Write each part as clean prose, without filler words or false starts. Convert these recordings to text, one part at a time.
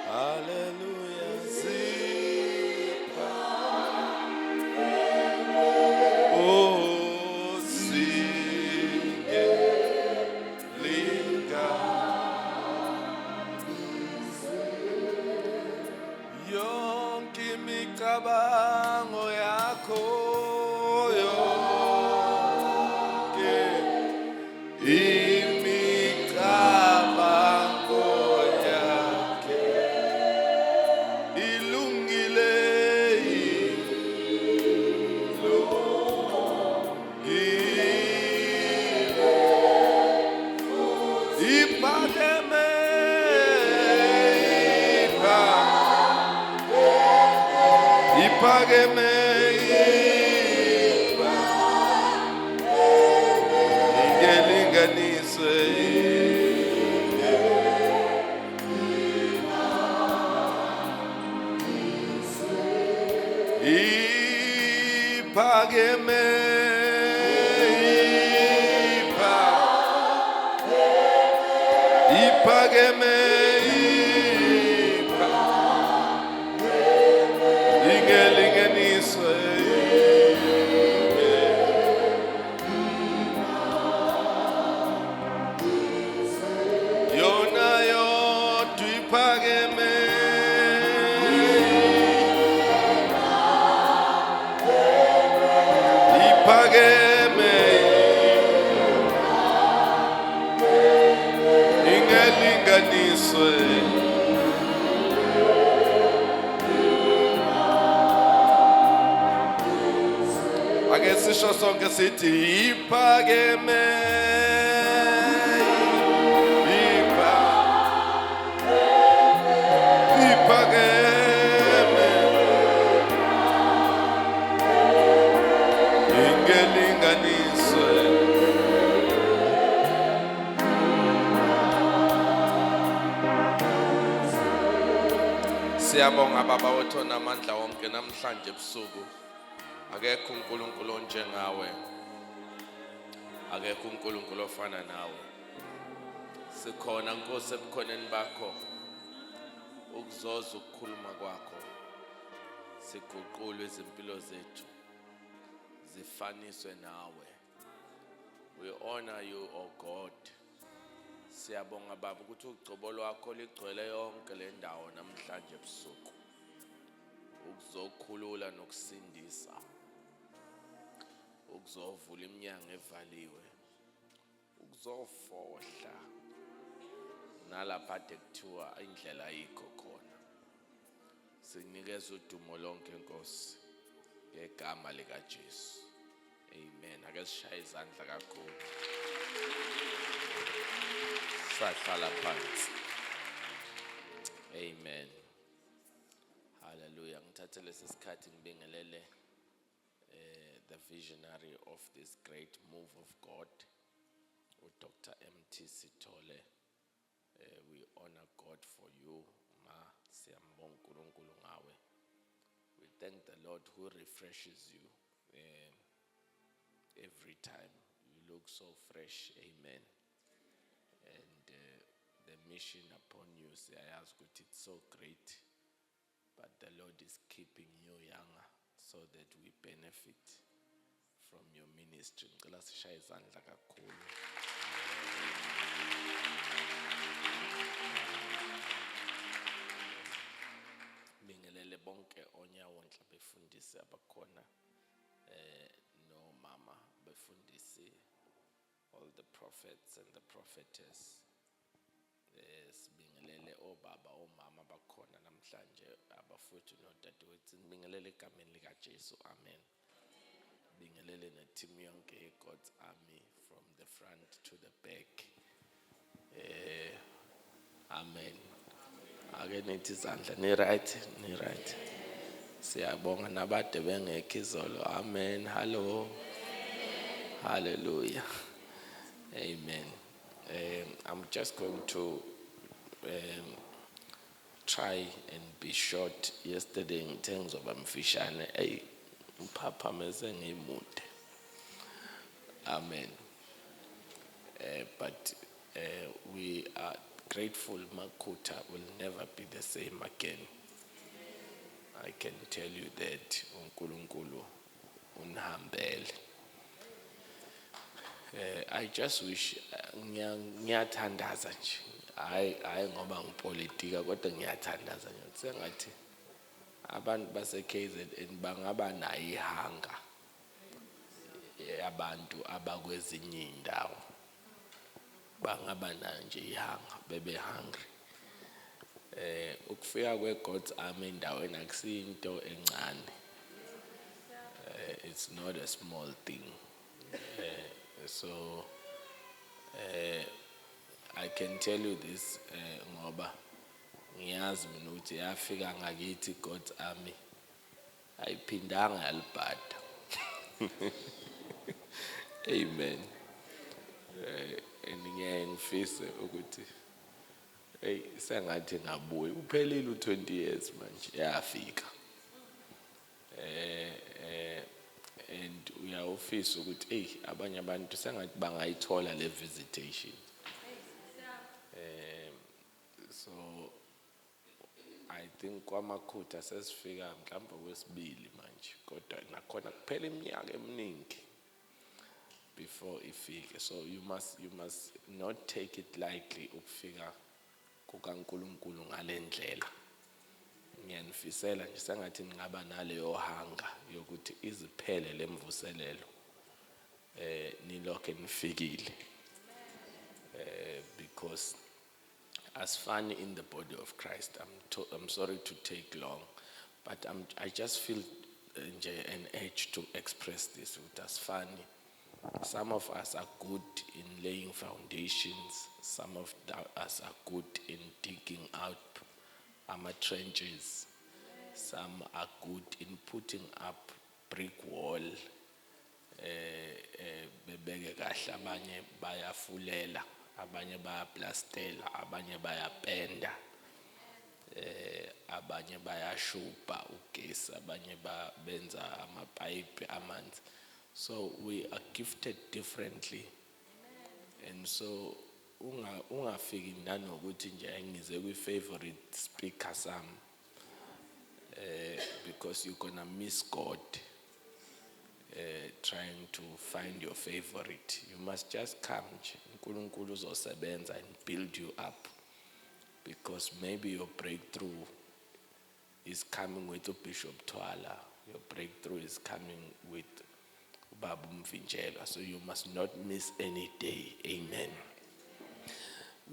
Hallelujah. Yonke imicabango yakho yonke imicabango yakhe ilungile iphakeme iphakeme ingelinganiswe iphakeme iphakeme ingelinganiswe yona yodwa iphakeme iphakeme ingelinganiswe ake sisho sonke sithi iphakeme iphakeme ingelinganiswe siyabonga baba wethu namandla wonke namhlanje ebusuku akekho uNkulunkulu onjengawe akekho uNkulunkulu ofana nawe sikhona Nkosi ebukhoneni bakho ukuzoza ukukhuluma kwakho siguqule izimpilo zethu zifaniswe nawe. We honor you, O God. Siyabonga baba ukuthi ugcobo lwakho ligcwele yonke le ndawo namhlanje ebusuku ukuzokhulula nokusindisa ukuzovula iminyango evaliwe ukuzofohla nalapha kuthiwa indlela ayikho khona. Sinikeza udumo lonke Nkosi ngegama lika Jesu. Amen. Ake sishaye izandla kakhulu. Sahlala phansi. Amen. Hallelujah. Ngithathe lesi sikhathi ngibingelele the visionary of this great move of God, Dr. M.T. Sithole. We honor God for you, ma siyambonga uNkulunkulu ngawe. We thank the Lord who refreshes you every time. You look so fresh. Amen. And the mission upon you, I ask you, it's so great. But the Lord is keeping you younger so that we benefit from your ministry. Ngicela sishaye izandla kakhulu. Bingelele bonke onyawo nhle befundisi abakhona no mama befundisi, all the prophets and the prophetess. Sibingelele obaba omama bakhona namhlanje abafuthu nodadewethu. Sibingelele egameni lika Jesu. Amen. Bingelele neteam yonke God's army from the front to the back. Amen. Ake nithi izandla ni right. Siyabonga nabade bengekho izolo. Amen. Hello. Hallelujah. Amen. I'm just going to try and be short. Yesterday in terms of mfishane, Papa meze ngimude. Amen. but we are grateful Makuta will never be the same again. I can tell you that uNkulunkulu unihambele. I just wish ngiyathandaza nje. Hayi ngoba ngipolitika kodwa ngiyathandaza nje. Sengathi abantu base KZN bangaba nayo ihanga abantu abakwezinye indawo. Bangaba nayo nje ihanga bebe hungry. Ukufika kweGod's Army endaweni akusinto encane. It's not a small thing. So I can tell you this ngoba ngiyazi mina ukuthi yafika ngakithi God's Army ayiphindanga yalibhada. Amen. Ngiyaye ngifise ukuthi sengathi ngabuye uphelile u20 years manje yafika. And uyawufisa ukuthi abanye abantu sengathi bangayithola le visitation. So I think kwaMakhutha sesifika mhlawumbe kwesibili manje kodwa nakhona kuphela iminyaka eminingi before ifike. So you must not take it lightly ukufika kukaNkulunkulu ngalendlela. Ngiyanifisela nje sengathi ngaba naleyo hanga yokuthi iziphele lemvuselelo nilokho nifikile. Because as fun in the body of Christ, I'm sorry to take long, but I just feel an urge to express this with us funny. Some of us are good in laying foundations. Some of us are good in digging out trenches. Some are good in putting up brick wall. Bebeke kahle abanye bayafulela, abanye bayaplastela, abanye bayapenda, abanye bayashubha ugesi, abanye benza amapipe amanzi. So we are gifted differently. And so ungafiki nanokuthi nje ngize kwi-favorite speaker sam, because you're gonna miss God trying to find your favorite. You must just come nje. uNkulunkulu uzosebenza and build you up, because maybe your breakthrough is coming with Bishop Twala. Your breakthrough is coming with Babu Mvinjelwa. So you must not miss any day. Amen.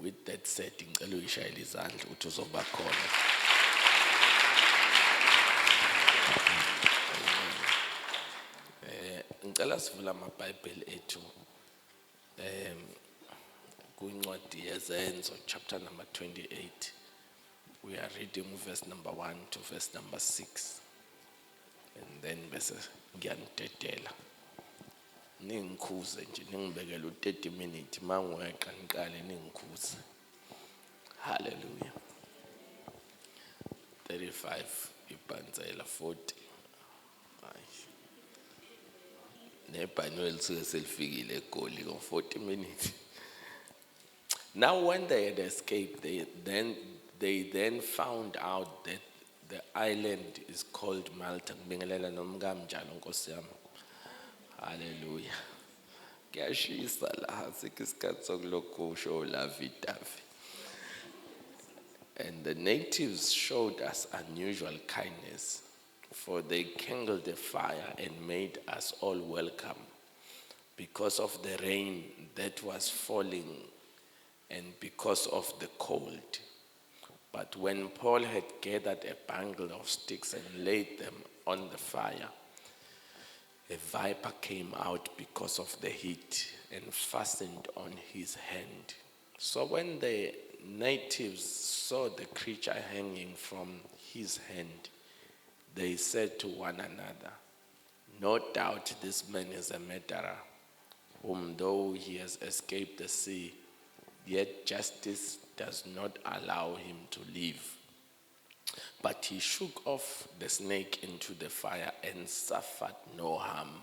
With that said, ngicela uyishayele izandla ukuthi uzoba khona. Ngicela sivula amaBhayibheli ethu kwincwadi yeZenzo chapter number 28. We are reading verse number 1 to verse number 6. And then bese ngiyanidedela. Ningikhuze nje ningibekele u30 minutes mangiweqa ngiqale ningikhuze. Hallelujah. 35 ibhanzela 40. Nebhano elisuke selifikile eGoli ngo 40 minutes. Now when they had escaped, they then found out that the island is called Malta. Ngibingelela nomkami njalo Nkosi yami. Hallelujah. Kuyashisa la sikisikhathi sokulokhu show la vidavi. And the natives showed us unusual kindness, for they kindled a fire and made us all welcome because of the rain that was falling and because of the cold. But when Paul had gathered a bundle of sticks and laid them on the fire, a viper came out because of the heat and fastened on his hand. So when the natives saw the creature hanging from his hand, they said to one another, "No doubt this man is a murderer, whom though he has escaped the sea, yet justice does not allow him to live." But he shook off the snake into the fire and suffered no harm.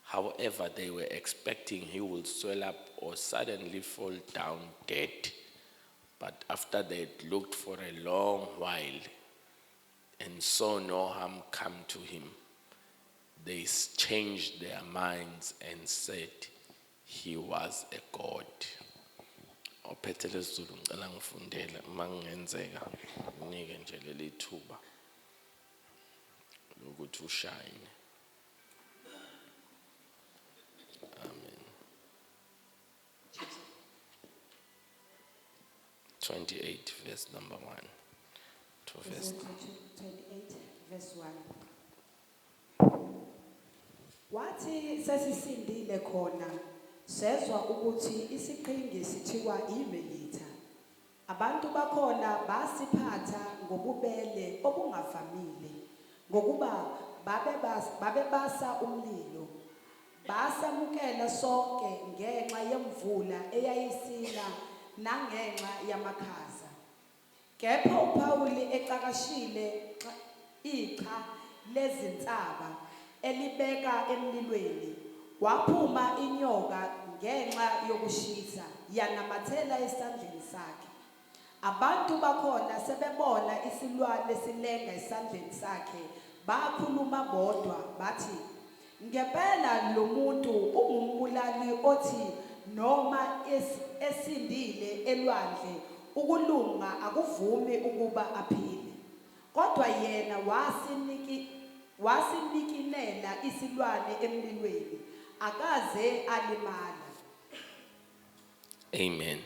However, they were expecting he will swell up or suddenly fall down dead. But after they had looked for a long while and saw no harm come to him, they changed their minds and said he was a god. Ophethe lesiZulu ngicela ngifundele mangenzeka unike nje leli thuba lokuthi ushine. Amen. 28 verse number 1 to verse 28 verse 1. Wathi sesisindile khona sezwa ukuthi isiqhingi sithiwa iMelitha. Abantu bakhona basiphatha ngobubele obungavamile ngokuba babebasa umlilo. Basamukela sonke ngenxa yemvula eyayisina nangenxa yamakhaza. Kepha uPawuli ecakashile iqa lezinsaba elibeka emlilweni, waphuma inyoka ngenxa yokushisa yanamathela esandleni sakhe. Abantu bakhona sebebona isilwane silenga esandleni sakhe, bakhuluma bodwa bathi, ngempela lo muntu ungumbulali othi noma esindile elwandle ukulunga akuvumi ukuba aphile. Kodwa yena wasinikinela isilwane emlilweni, akaze alimala. Amen.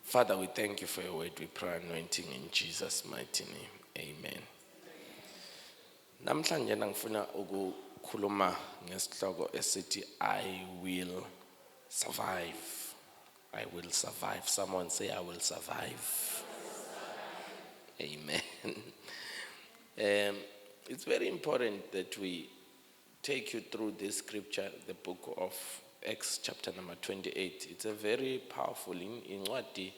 Father, we thank you for your word. We pray anointing in Jesus' mighty name. Amen. Namhlanje ngifuna ukukhuluma ngesihloko esithi I will survive. I will survive. Someone say I will survive. Amen. It's very important that we take you through this scripture, the book of Acts chapter number 28. It's a very powerful incwadi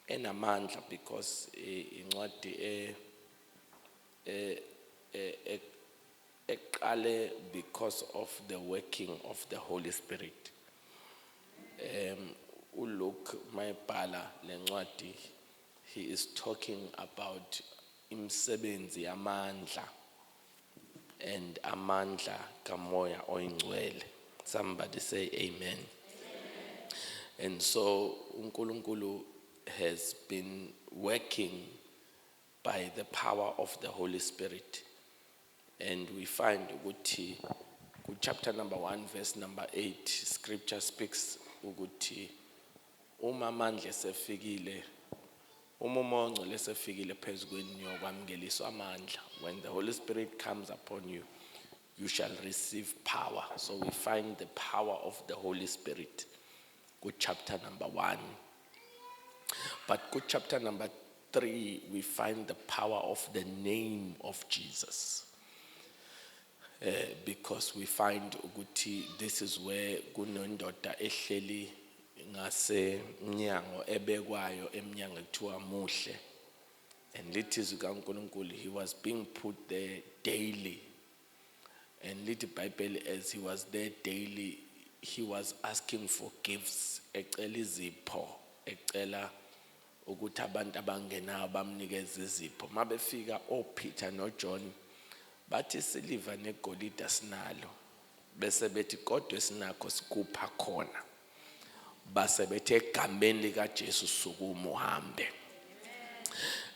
enamandla because incwadi eqale because of the working of the Holy Spirit. Ulook mayibhala lencwadi, he is talking about imsebenzi yamandla and amandla kamoya oyingcwele. Somebody say amen. And so uNkulunkulu has been working by the power of the Holy Spirit. And we find ukuthi chapter number 1 verse number 8 scripture speaks ukuthi uma amandla sefikile, uma umongo lesefikile phezu kwenyoka kwamngeliswa amandla. When the Holy Spirit comes upon you, you shall receive power. So we find the power of the Holy Spirit. Good chapter number 1. But good chapter number 3, we find the power of the name of Jesus. Because we find ukuthi this is where kunondoda ehleli ngase mnyango ebekwayo emnyango ekuthiwa muhle. And lithi kaNkulunkulu, he was being put there daily. And little Bible, as he was there daily, he was asking for gifts. Ecela izipho, ecela ukuthi abantu abangenayo bamnikeze izipho. Mabefika oPeter noJohn bathi siliva negolide sinalo, bese bethi kodwa sinakho sikupha khona. Base bethe egameni likaJesu sukuma uhambe.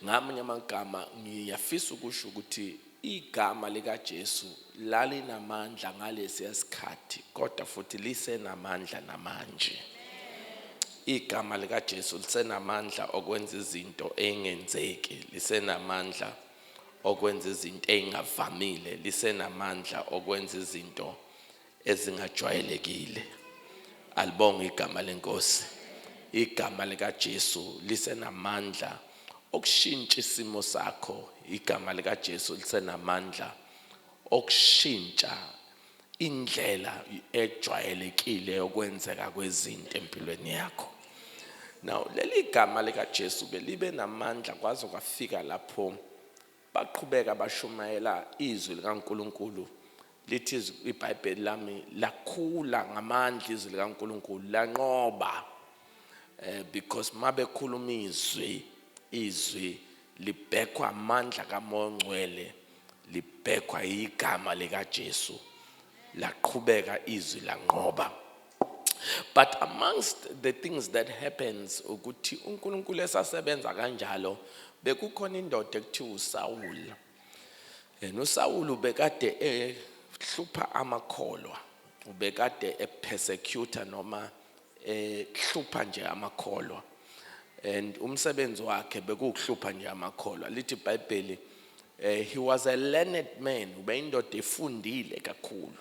Ngamanye amagama ngiyafisa ukusho ukuthi igama likaJesu lalinamandla ngalesi isikhathi, kodwa futhi lisenamandla namanje. Igama likaJesu lisenamandla okwenza izinto engenzeki, lisenamandla okwenza izinto engavamile, lisenamandla okwenza izinto ezingajwayelekile. Alibonga igama lenkosi. Igama likaJesu lisenamandla okushintsha isimo sakho. Igama likaJesu lisenamandla okushintsha indlela ejwayelekile yokwenzeka kwezinto empilweni yakho. Now leli gama likaJesu ke libe namandla kwaze kwafika lapho baqhubeka bashumayela izwi likaNkulunkulu lithi iBhayibheli lami lakhula ngamandla izwi likaNkulunkulu lanqoba because mabekhuluma izwi libhekwa amandla kaMoya oNgcwele libhekwa igama likaJesu laqhubeka izwi lanqoba. But amongst the things that happens ukuthi uNkulunkulu esasebenza kanjalo bekukhona indoda ekuthiwa uSawuli. NoSawuli ubekade ehlupha amakholwa, ubekade epersecutor noma ehlupha nje amakholwa. And umsebenzi wakhe bekuhlupha nje amakholwa. Lithi iBhayibheli he was a learned man, ubeyindoda efundile kakhulu.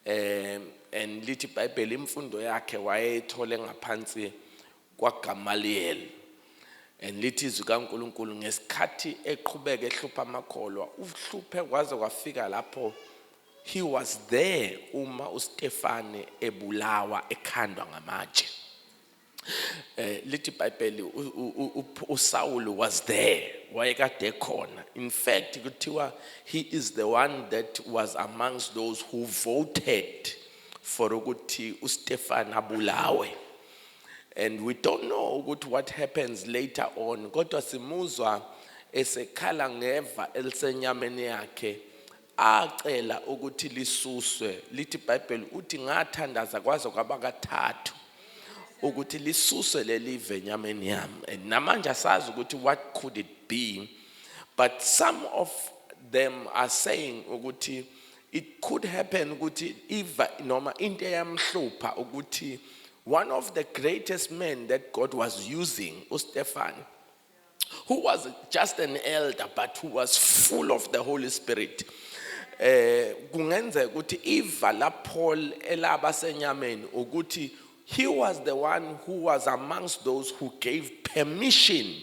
And lithi iBhayibheli imfundo yakhe wayethole ngaphansi kwaGamaliel. And lithi izwi kaNkulunkulu ngesikhathi eqhubeka ehlupha amakholwa uhluphe kwaze kwafika lapho he was there uma uStefane ebulawa ekhandwa ngamatshe. Lithi iBhayibheli uSaul was there, wayekade khona. In fact kuthiwa he is the one that was amongst those who voted for ukuthi uStefane abulawe. And we don't know what happens later on. Kodwa simuzwa esekhala ngeva elisenyameni yakhe acela ukuthi lisuswe. Lithi iBhayibheli uthi ngathandaza kwaze kwabakathathu ukuthi lisuswe lelive enyameni yami. And namanje asazi ukuthi what could it be, but some of them are saying ukuthi it could happen ukuthi iva noma into eyamhlupha ukuthi one of the greatest men that God was using, uStefane, who was just an elder but who was full of the Holy Spirit. Kungenza ukuthi iva la Paul elaba senyameni ukuthi he was the one who was amongst those who gave permission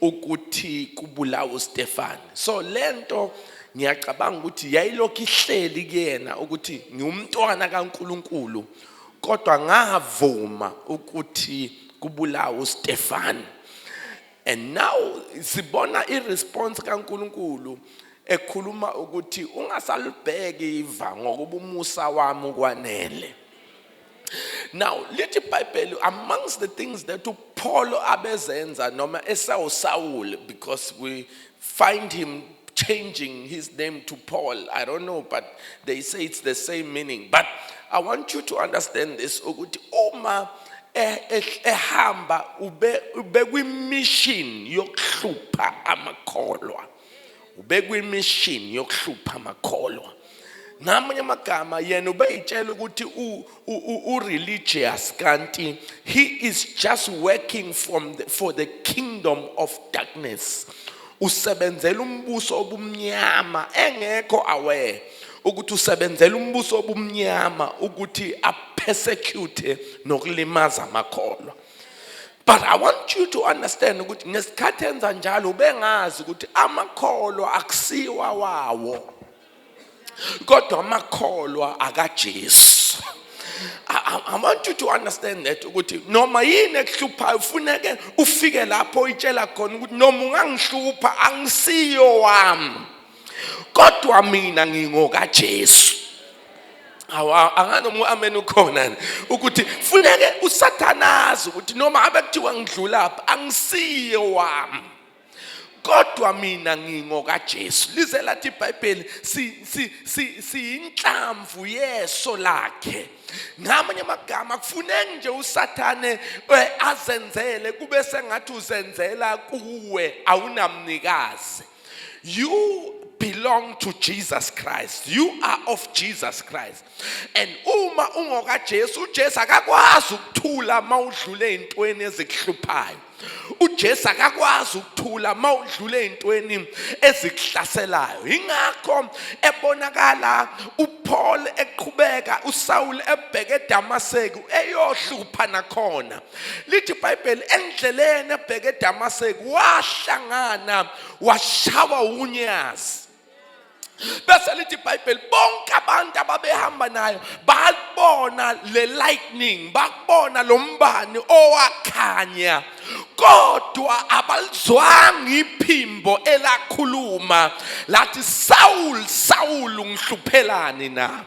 ukuthi kubulawa uStefane. So lento ngiyacabanga ukuthi yayilokhu ihleli kuyena ukuthi ngiyumntwana kaNkuluNkulu kodwa ngavuma ukuthi kubulawa uStefane. And now sibona iresponse kaNkuluNkulu ekhuluma ukuthi ungasalibheki iva ngokuba umusa wami ukwanele. Now lithi iBhayibheli amongst the things that Paul abezenza noma Saul, because we find him changing his name to Paul. I don't know, but they say it's the same meaning. But I want you to understand this ukuthi uma ehamba ube kwi-mission yokuhlupha amakholwa. Ube kwi-mission yokuhlupha amakholwa. Ngamanye amagama yena ubeyitshela ukuthi u-religious kanti he is just working for the kingdom of darkness. Usebenzela umbuso obumnyama engekho aware ukuthi usebenzela umbuso obumnyama ukuthi apersecute nokulimaza amakholwa. But I want you to understand ukuthi ngesikhathi enza njalo ubengazi ukuthi amakholwa akusiwa wawo kodwa amakholwa akaJesu. I want you to understand that ukuthi noma yini ekuhluphayo ufuneke ufike lapho uyitshela khona ukuthi noma ungangihlupha angisiyo wami kodwa mina ngingokaJesu. Angano amen ukhona ukuthi funeke usathanazi ukuthi noma abe kuthiwa ngidlula lapha angisiyo wami kodwa mina ngingokaJesu. Lize lathi iBhayibheli inhlamvu yeso lakhe. Ngamanye amagama kufuneka nje usathane azenzele kube sengathi uzenzela kuwe awunamnikazi. You belong to Jesus Christ. You are of Jesus Christ. And uma ungokaJesu, uJesu akakwazi ukuthula mawudlule ezintweni ezikuhluphayo. uJesu akakwazi ukuthula mawudlule ezintweni ezikuhlaselayo. Ingakho ebonakala uPaul eqhubeka uSaul ebheke eDamaseko eyohlupha nakhona. Lithi iBhayibheli endleleni ebheke eDamaseko wahlangana washawa unyazi. Bese lithi iBhayibheli bonke abantu ababehamba nayo babona le lightning, babona lo mbane owakhanya kodwa abalizwanga iphimbo elakhuluma lathi Saul Saul ungihluphelani na.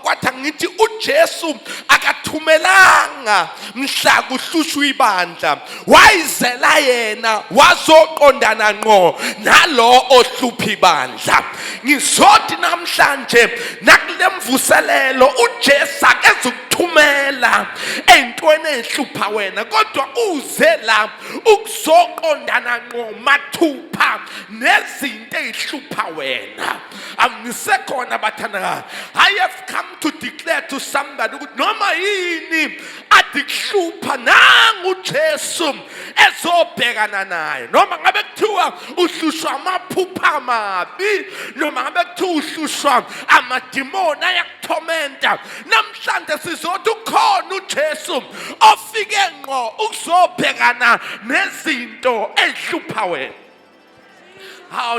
Kwathi ngithi uJesu akathumelanga mhla kuhlushwa ibandla, wayizela yena wazoqondana ngqo nalo ohlupha ibandla. Ngizothi namhlanje nakule mvuselelo uJesu akezukuthumela ey'ntweni ezihlupha wena, kodwa uze la ukuzoqondana ngqo mathupha nezinto ezihlupha wena. Angisekhona bathanda. I have come to declare to somebody ukuthi noma yini adikuhlupha nangu uJesu ezobhekana naye. Noma ngabe kuthiwa uhlushwa amaphupha amabi, noma ngabe kuthiwa uhlushwa amadimoni ayakuthomenta, namhlanje sizothi ukhona uJesu ofike ngqo ukuzobhekana nezinto ezihlupha wena.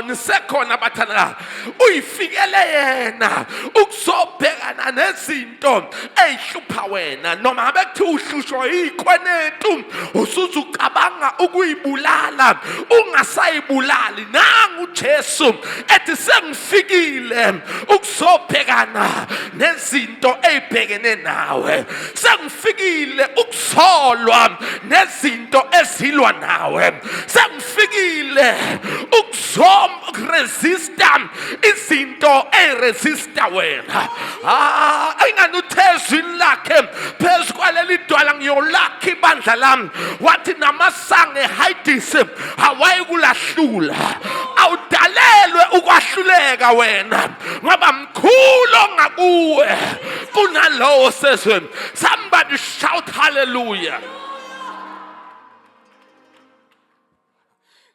Nisekhona bathana, uyifikele yena ukuzobhekana nezinto ezihlupha wena. Noma ngabe kuthi uhlushwa ikwenetu usuzucabanga ukuyibulala ungasayibulali, nangu uJesu ethi sengifikile ukuzobhekana nezinto ezibhekene nawe, sengifikile ukusolwa nezinto ezilwa nawe, sengifikile resista izinto eresista wena. Ayinganuthezwi lakhe phezu kwaleli dwala ngiyolakha ibandla lami, wathi namasango eHadesi awayikulahlula. Awudalelwe ukwahluleka wena, ngoba mkhulu ongakuwe kunalowo sezweni. Somebody shout hallelujah.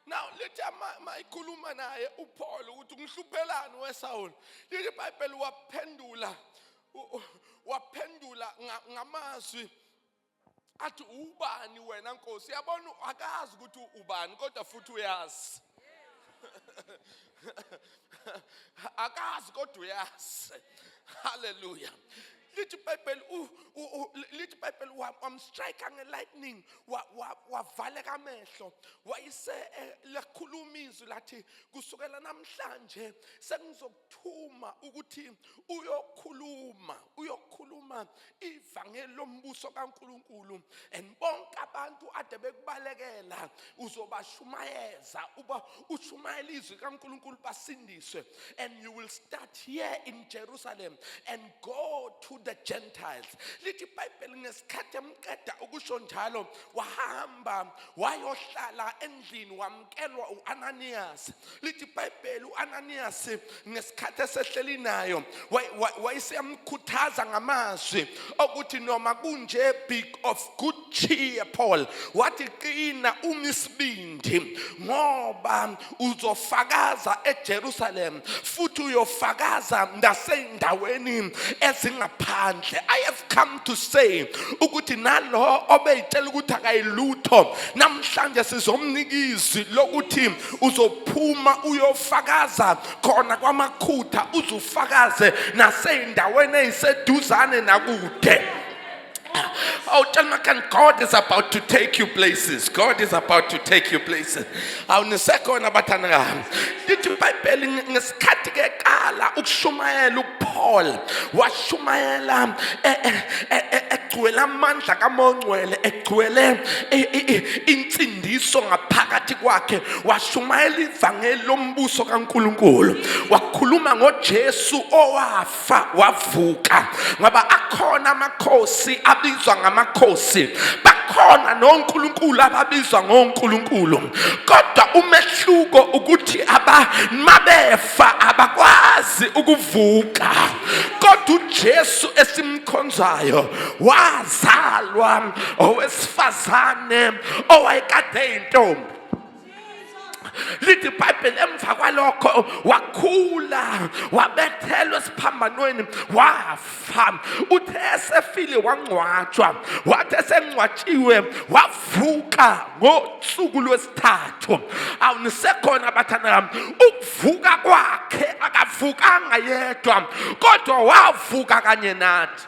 Now let's mayikhuluma naye uPaul ukuthi ngihluphelani weSaul. Lithi iBhayibheli waphendula ngamazwi athi ubani wena Nkosi. Yabona akazi ukuthi ubani kodwa futhi uyazi. Akazi kodwa uyazi. Hallelujah. Lithi iBhayibheli wamstrike ngelightning, wavaleka amehlo, wayise lakhuluma izwi lathi kusukela namhlanje sengizokuthuma ukuthi uyokhuluma ivangeli lombuso kaNkulunkulu, and bonke abantu ade bekubalekela uzobashumayeza uba ushumayela izwi kaNkulunkulu basindiswe. And you will start here in Jerusalem and go to the Gentiles. Lithi iBhayibheli ngesikhathi emqeda ukusho njalo wahamba wayohlala endlini wamkelwa uAnanias. Lithi iBhayibheli uAnanias ngesikhathi esehleli nayo wayesiyamkhuthaza ngamazwi ukuthi noma kunje be of good cheer Paul, wathi qina umisibindi ngoba uzofakaza eJerusalem futhi uyofakaza nasey'ndaweni ezingaphandle. I have come to say ukuthi nalo obeyitshela ukuthi akayilutho namhlanje sizomnika izwi lokuthi uzophuma uyofakaza khona kwamakhutha, uzufakaze nasey'ndaweni eziseduzane nakude. Oh, tell me, God is about to take you places. God is about to take you places. Awunisekhona bathana. Lithi iBhayibheli ngesikhathi keqala ukushumayela uPaul washumayela egcwele amandla kaMongcwele, egcwele insindiso ngaphakathi kwakhe, washumayela ivangeli lombuso kaNkulunkulu, wakhuluma ngoJesu owafa wavuka. Ngoba akhona amakhosi abizwa ngamakhosi, bakhona noNkulunkulu ababizwa ngoNkulunkulu, kodwa umehluko ukuthi mabefa abakwazi ukuvuka. Kodwa uJesu esimkhonzayo wazalwa owesifazane owayekade eyintombi. Lithi iBhayibheli emva kwalokho wakhula, wabethelwa esiphambanweni, wafa. Uthe esefile wangcwatshwa, wathi esengcwatshiwe wavuka ngosuku lwesithathu. Awunisekhona bathana, ukuvuka kwakhe akavukanga yedwa kodwa wavuka kanye nathi.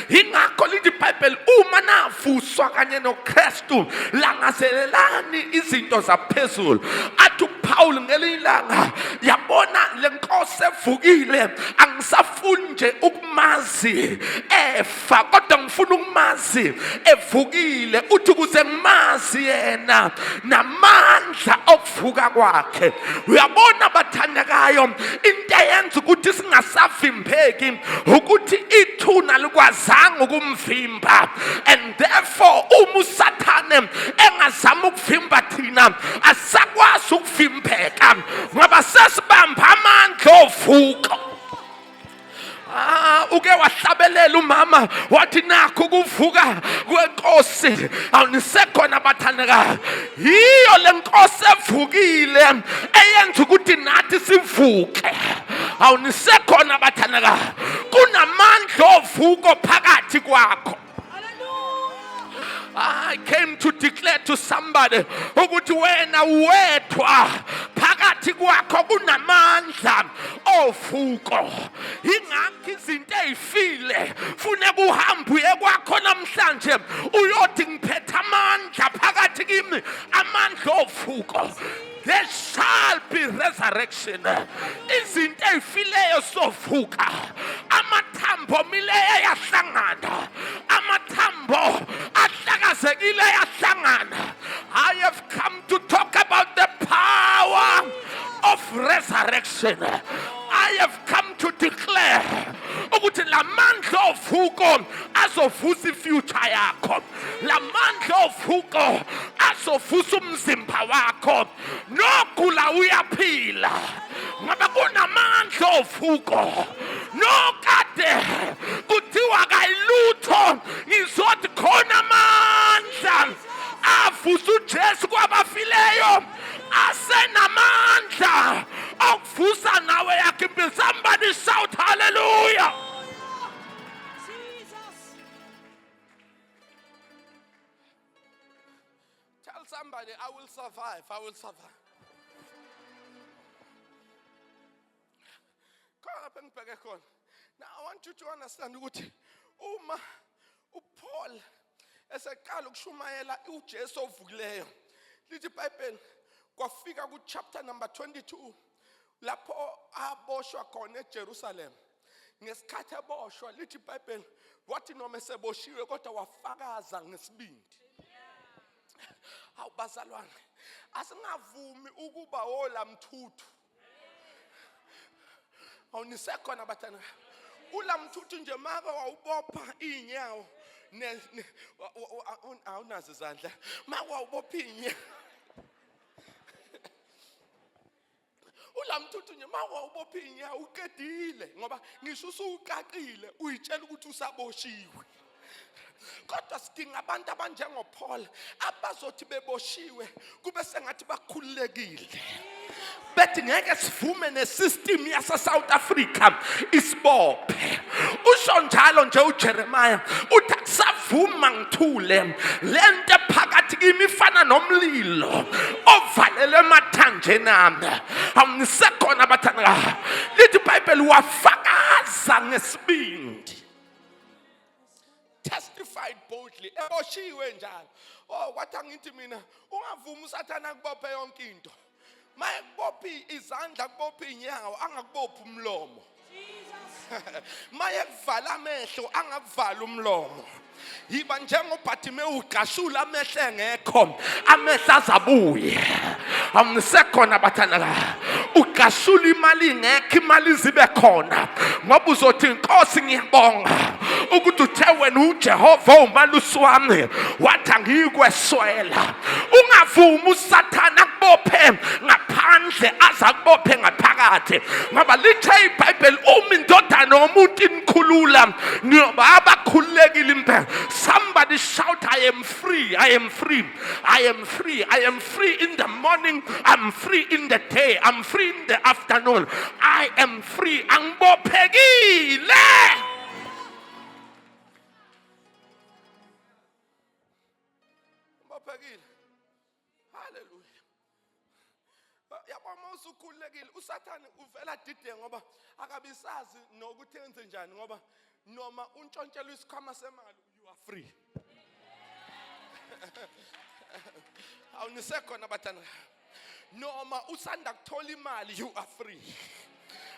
Ingakho lithi iBhayibheli uma navuswa kanye noKristu langazelelani izinto zaphezulu. Athi uPaul ngelinye ilanga yabona lenkosi evukile angisafuni nje ukumazi efa kodwa ngifuna ukumazi evukile. Uthi kuze ngimazi yena namandla okuvuka kwakhe. Uyabona bathandekayo into eyenza ukuthi singasavimbeki ukuthi ithuna likwazanga ukumvimba, and therefore uma uSathane engazama ukuvimba thina asakwazi ukuvimbeka ngoba sesibamba amandla ovuka. Uke wahlabelela umama wathi nakho ukuvuka kwenkosi awunisekhona bathandekayo. Yiyo lenkosi evukile eyenza ukuthi nathi sivuke. Awunisekhona bathandekayo. Kunamandla ovuko phakathi kwakho. I came to declare to somebody ukuthi wena wedwa phakathi kwakho kunamandla ovuko. Ingakho izinto ezifile funeka uhambe uye kwakho namhlanje uyothi ngiphethe amandla phakathi kimi, amandla ovuko. There shall be resurrection. Izinto ezifileyo sovuka. Amathambo mileyo yahlangana. Amathambo ahlakazekile yahlangana. I have come to talk about the power of resurrection. I have come to declare ukuthi lamandla ovuko azovusa ifuture yakho. Lamandla ovuko azovusa umzimba wakho. Nogula uyaphila ngoba kunamandla ovuko. Nokade kuthiwa kayilutho izothi khona amandla avusa uJesu kwabafileyo asenamandla okuvusa nawe yakhe impilo. Somebody shout hallelujah. Tell somebody, I will survive. I will survive. Now I want you to understand ukuthi uma uPaul eseqala ukushumayela uJesu ovukileyo, lithi iBhayibheli kwafika ku chapter number 22 lapho aboshwa khona eJerusalem. Ngesikhathi eboshwa lithi iBhayibheli wathi noma eseboshiwe kodwa wafakaza ngesibindi. Awubazalwane, asingavumi ukuba olamthuthu. Awunisekhona bathana. Ulamthuthu nje maka wawubopha inyawo awunazo izandla maka wawubopha inyawo. Ulamthuthu nje maka wawubopha inyawo uqedile ngoba ngisho usuqaqile uyitshela ukuthi usaboshiwe. Kodwa sidinga abantu abanjengoPaul abazothi beboshiwe kube sengathi bakhululekile. Bethi ngeke sivume nesystem yase South Africa isibophe. Usho njalo nje uJeremiah uthi akusavuma ngithule lento phakathi kimi ifana nomlilo ovalele emathanjeni ami. Awunisekhona bathandekayo. Lithi iBhayibheli wafakaza ngesibindi. Testified boldly. Eboshiwe njalo. Kwathi angithi mina ungavuma uSathane akubophe yonke into. Maye kubophi izandla kubophi inyawo angakubophi umlomo. Maye kuvala amehlo angakuvala umlomo. Yiba njengobHatimeyu uqashula amehlo engekho amehlo azabuye. Awunisekhona bathandekayo. Uqashula imali ingekho imali zibe khona ngoba uzothi inkosi ngiyabonga ukuthi uthe wena uJehova umalusi wami wathi angiyikweswela. Ungavumi uSathane akubophe ngaphandle aza kubophe ngaphakathi ngoba lithe iBhayibheli uma indodana yomuntu inikhulula niyoba abakhululekile impela. Somebody shout, I am free, I am free, I am free, I am free in the morning, I'm free in the day, I'm free in the afternoon, I am free. Angibophekile. Hallelujah. Yabona usukhululekile uSathane uvela dide ngoba akabisazi nokuthi enze njani ngoba noma untshontshelwe isikhwama semali, you are free. Awunisekhona bathana. Noma usanda kuthola imali, you are free.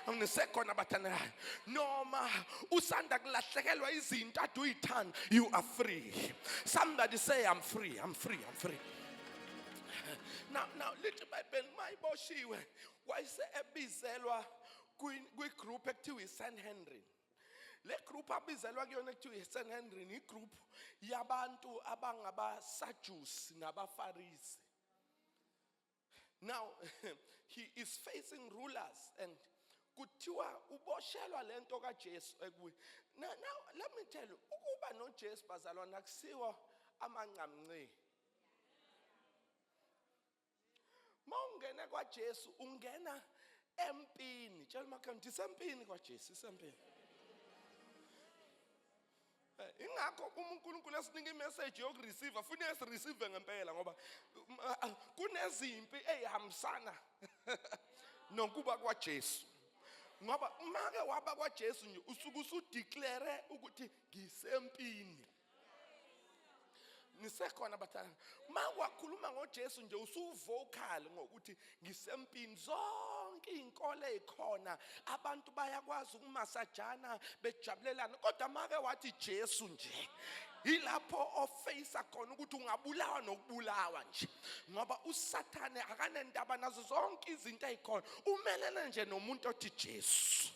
Awunisekhona bathana. Noma usanda kulahlekelwa izinto ade uyithanda, you are free. Somebody say, I'm free, I'm free, I'm free. Now, little Bible, mayiboshiwe wayese ebizelwa kwi-group ekuthiwa iSanhedrin. Le group abizelwa kuyona ekuthiwa iSanhedrin, igroup yabantu abangaba-Sadducees nabaFarisi. Now, he is facing rulers and kuthiwa uboshelwa lento kaJesu ekuyi. Now, let me tell you, ukuba noJesu bazalwana akusiwo amancamnci. Mawungena kwaJesu ungena empini. Tshela makhanda isempini kwaJesu, isempini. Ingakho uNkulunkulu esinika imessage yokureceive ufuna esireceive ngempela ngoba kunezimpi ezihambisana nokuba kwaJesu. Ngoba make waba kwaJesu nje usuku usudeclare ukuthi ngisempini. Nisekhona bathana. Makwakhuluma ngoJesu nje usuvocal ngokuthi ngisempini. Zonke inkolo ezikhona abantu bayakwazi ukumasajana bejabulelana kodwa make wathi Jesu nje ilapho ofacea khona ukuthi ungabulawa nokubulawa nje ngoba uSathane akanendaba nazo zonke izinto ezikhona umelele nje nomuntu othi Jesu.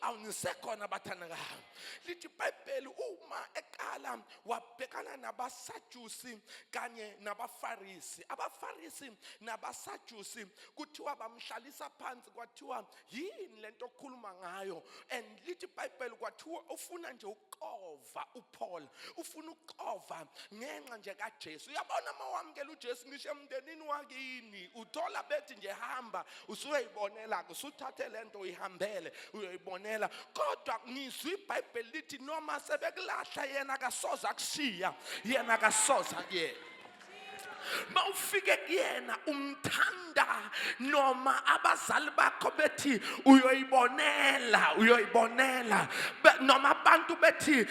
Awunisekhona bathana kahle. Lithi iBhayibheli uma eqala wabhekana nabaSaddusi kanye nabaFarisi. AbaFarisi nabaSaddusi kuthiwa bamhlalisa phansi kwathiwa yini lento okhuluma ngayo, and lithi iBhayibheli kwathiwa ufuna nje uqova uPaul, ufuna uqova ngenxa nje kaJesu. Uyabona mawamkela uJesu ngisho emndenini wakini uthola bethi nje hamba usuyibonela usuthathe lento uyihambele uyoyibonela. Kodwa ngizwe iBhayibheli lithi noma sebekulahla yena akasoza kushiya, yena akasoza kuyena. Mawufike kuyena umthanda noma abazali bakho bethi uyoyibonela noma abantu bethi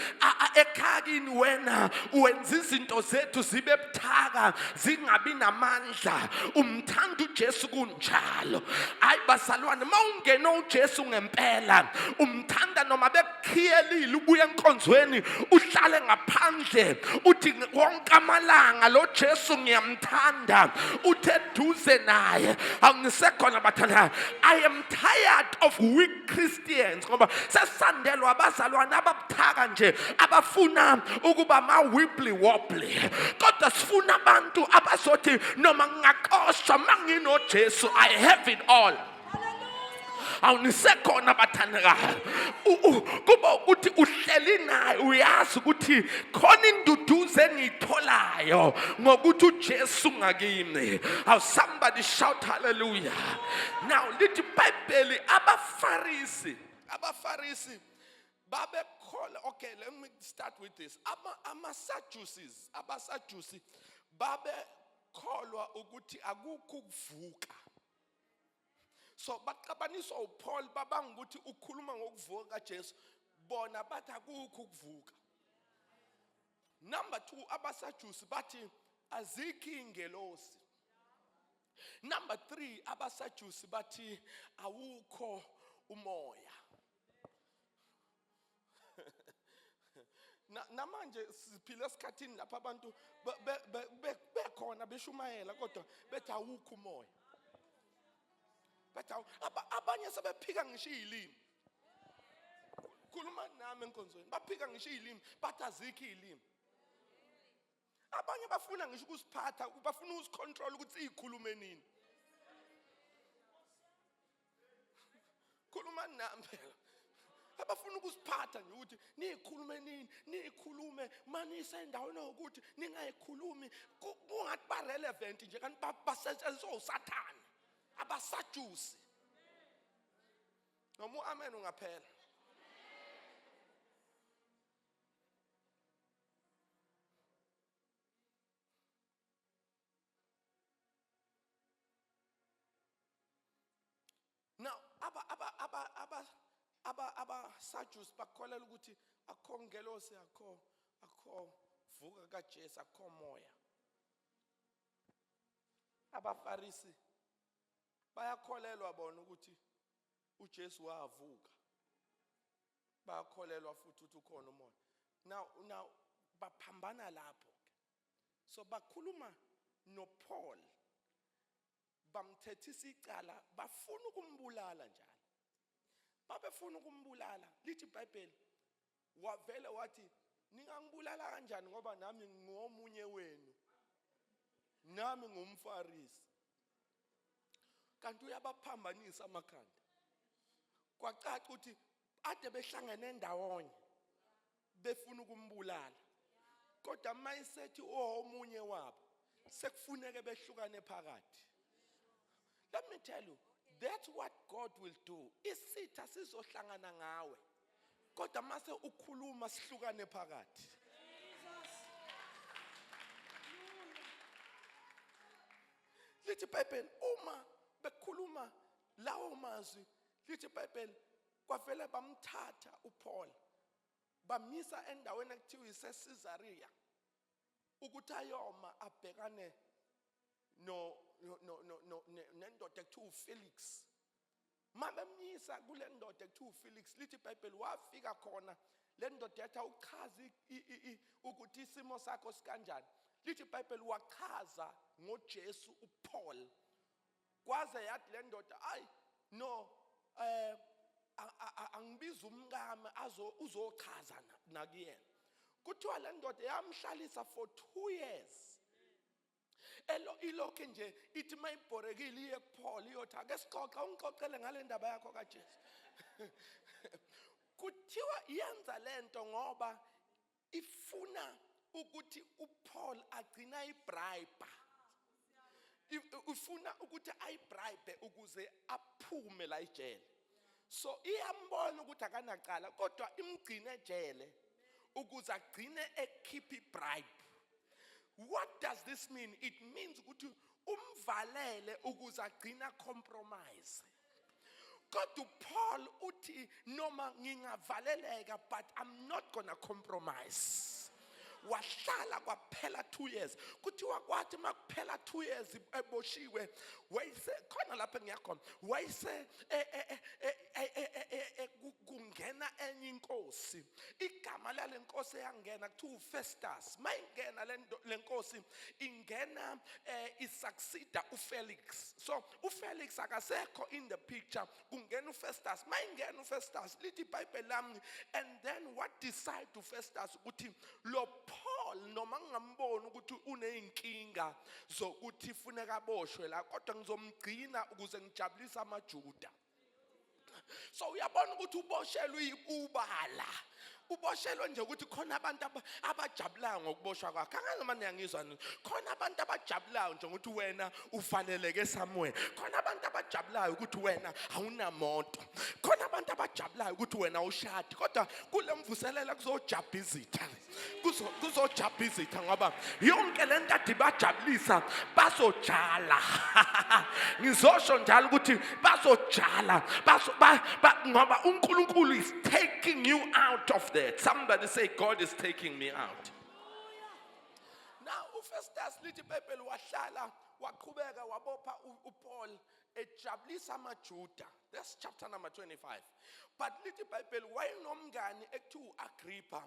ekhakini wena wenza izinto zethu zibe buthaka zingabi namandla, umthanda uJesu kunjalo. Hayi bazalwane, mawungena uJesu ngempela umthanda noma bekukhiyelile ubuye enkonzweni uhlale ngaphandle uthi wonke amalanga lo Jesu ngiyamthanda uthe duze naye. Awunisekhona bathanda. I am tired of weak Christians ngoba sesandelwa abazalwane ababuthaka nje abafuna ukuba ma-wibbly wobbly, kodwa sifuna abantu abazothi noma ngingaqoshwa manginoJesu I have it all. Awunisekhona bathanda. Kuba ukuthi uhleli naye uyazi ukuthi khona induduzo engiyitholayo ngokuthi uJesu ngakimi. How somebody shout hallelujah. Now lithi iBhayibheli abaFarisi babekhola. Okay, let me start with this. AbaSadducees babekholwa ukuthi akukho ukuvuka. So baqabaniswa uPaul babanga ukuthi ukhuluma ngokuvuka kaJesu, bona bathi akukho ukuvuka. Number 2, abaSaddusi bathi azikho ingelosi. Number 3, abaSaddusi bathi awukho umoya. Namanje siphila esikhathini lapha abantu bekhona beshumayela kodwa bethi awukho umoya. Abanye sebephika ngisho izilimi. Khuluma nami enkonzweni. Baphika ngisho izilimi bathi azikho izilimi. Abanye bafuna ngisho ukusiphatha, bafuna usicontrol ukuthi ikhulume nini. Khuluma nami phela. Abafuna ukusiphatha nje ukuthi nikhulume nini, nikhulume manise endaweni ukuthi ningayikhulumi kungathi ba relevant nje kanti basetshenziswa uSathane. AbaSaddusi. Noma amen ungaphela. Now abaSaddusi bakholelwa ukuthi akho ngelosi, akho vuka kaJesu, akho moya. Abafarisi bayakholelwa bona ukuthi uJesu wavuka, bayakholelwa futhi ukuthi ukhona umoya. Now baphambana lapho. So bakhuluma noPaul, bamthethisa icala, bafuna ukumbulala njalo. Babefuna ukumbulala, lithi iBhayibheli wavele wathi ningangibulala kanjani ngoba nami ngomunye wenu, nami ngumFarisi. Kanti uyabaphambanisa amakhanda. Kwacaca ukuthi ade behlangene ndawonye befuna ukumbulala. Kodwa mayisethi omunye wabo sekufuneke behlukane phakathi. Let me tell you, that's what God will do. Isitha sizohlangana ngawe. Kodwa mase ukhuluma sihlukane phakathi. Lithi iBhayibheli uma bekhuluma lawo mazwi, lithi iBhayibheli kwavele bamthatha uPaul bamisa endaweni ekuthiwa iseCaesarea ukuthi ayoma abhekane nendoda ekuthiwa uFelix. Mabemisa kule ndoda ekuthiwa uFelix, lithi iBhayibheli wafika khona le ndoda yathi uchaza ukuthi isimo sakho sikanjani. Lithi iBhayibheli wachaza ngoJesu uPaul. Kwaze yathi le ndoda angibiza umkami uzochaza nakuyena. Kuthiwa le ndoda yamhlalisa for 2 years. Ilokho nje ithi mayibhorekile iye kuPaul iyothi ake sixoxe, ungixoxele ngale ndaba yakho kaJesu. Kuthiwa yenza lento ngoba ifuna ukuthi uPaul agcina ibribe. Ufuna ukuthi ayibribe ukuze aphume la ejele. So iyambona ukuthi akanacala kodwa imgcine ejele ukuze agcine ekeep ibribe. What does this mean? It means ukuthi umvalele ukuze agcina compromise. Kodwa Paul uthi noma ngingavaleleka but I'm not gonna compromise. Wahlala kwaphela 2 years. Kuthiwa kwathi makuphela 2 years eboshiwe wayise khona lapha ngiyakhona wayise kungena enye inkosi. Igama lale nkosi eyangena kuthiwa uFestus. Mayingena le nkosi ingena isucceeda uFelix. So uFelix akasekho in the picture, kungena uFestus. Mayingena uFestus lithi iBhayibheli lami, and then what decide uFestus ukuthi lo Paul noma ngingamboni ukuthi uneyinkinga zokuthi funeka aboshwe la kodwa ngizomgcina ukuze ngijabulise amaJuda. So uyabona ukuthi uboshelwe ubala. Uboshelwe nje ukuthi khona abantu abajabulayo ngokuboshwa kwakhe. Angazi manje ngiyangizwa nini. Khona abantu abajabulayo nje ukuthi wena ufaneleke somewhere. Khona abantu abajabulayo ukuthi wena awunamoto. Khona abantu abajabulayo ukuthi wena ushadi. Kodwa kule mvuselela kuzojabhizitha. Kuzojabhizitha ngoba yonke lento ade bajabulisa bazojala. Ngizosho njalo ukuthi bazojala. Ngoba uNkulunkulu is taking you out of that. Somebody say, God is taking me out. Now uFestus lithi iBhayibheli wahlala waqhubeka wabopha uPaul ejabulisa amaJuda. That's chapter number 25. But lithi iBhayibheli wayenomngane ekuthiwa uAgrippa.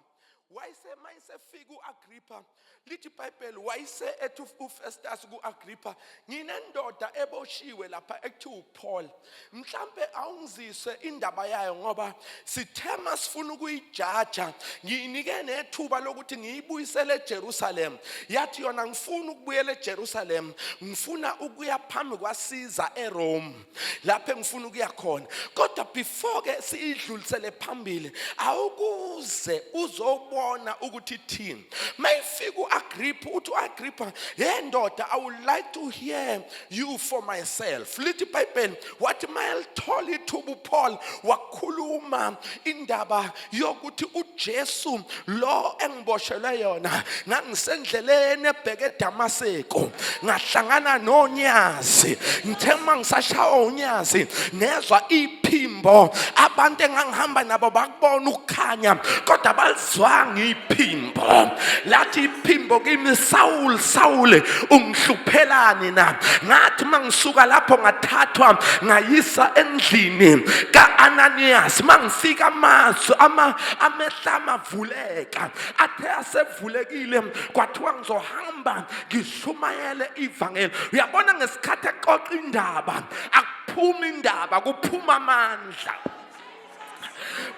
Wayise mayisefika uAgrippa, lithi iBhayibheli wayise ethi uFestus kuAgrippa, nginendoda eboshiwe lapha ekuthiwa uPaul. Mhlambe awungizise indaba yayo ngoba sithema sifuna ukuyijaja. Ngiyinike nethuba lokuthi ngiyibuyisele eJerusalem. Yathi yona ngifuna ukubuyela eJerusalem, ngifuna ukuya phambi kwaSiza eRome. Lapho ngifuna ukuya khona. Kodwa before ke siyidlulisele phambili, awukuze uzobona ukuthi thini. Mayifika uAgrippa uthi uAgrippa, hey ndoda, I would like to hear you for myself. Lithi iBhayibheli wathi mayelithola ithuba uPaul wakhuluma indaba yokuthi uJesu lo engiboshelwe yona ngangisendleleni ebheke eDamaseko ngahlangana nonyazi. Ngithe mangisashaya unyazi nezwa iphimbo abantu engangihamba nabo bakubona ukukhanya kodwa balizwanga iphimbo lathi iphimbo kimi Saul Saul ungihluphelani na ngathi mangisuka lapho ngathathwa ngayisa endlini kaAnanias mangifika amazwi amehla amavuleka athe asevulekile kwathiwa ngizohamba ngishumayele ivangeli uyabona ngesikhathi exoxa indaba akuphuma indaba kuphuma amandla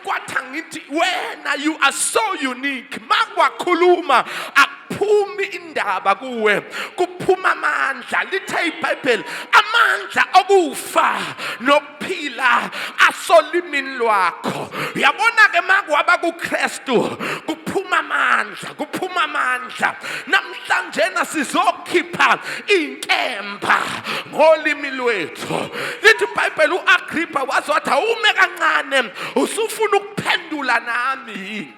kwathi ngithi wena you are so unique makwakhuluma akuphumi indaba kuwe kuphuma amandla lithe iBhayibheli amandla okufa nokuphila asolimini lwakho uyabona ke makwaba kuKristu kuphuma amandla namhlanje sizokhipha inkemba ngolimi lwethu lithi iBhayibheli uAgrippa wazothi awume kancane usufuna ukuphendula nami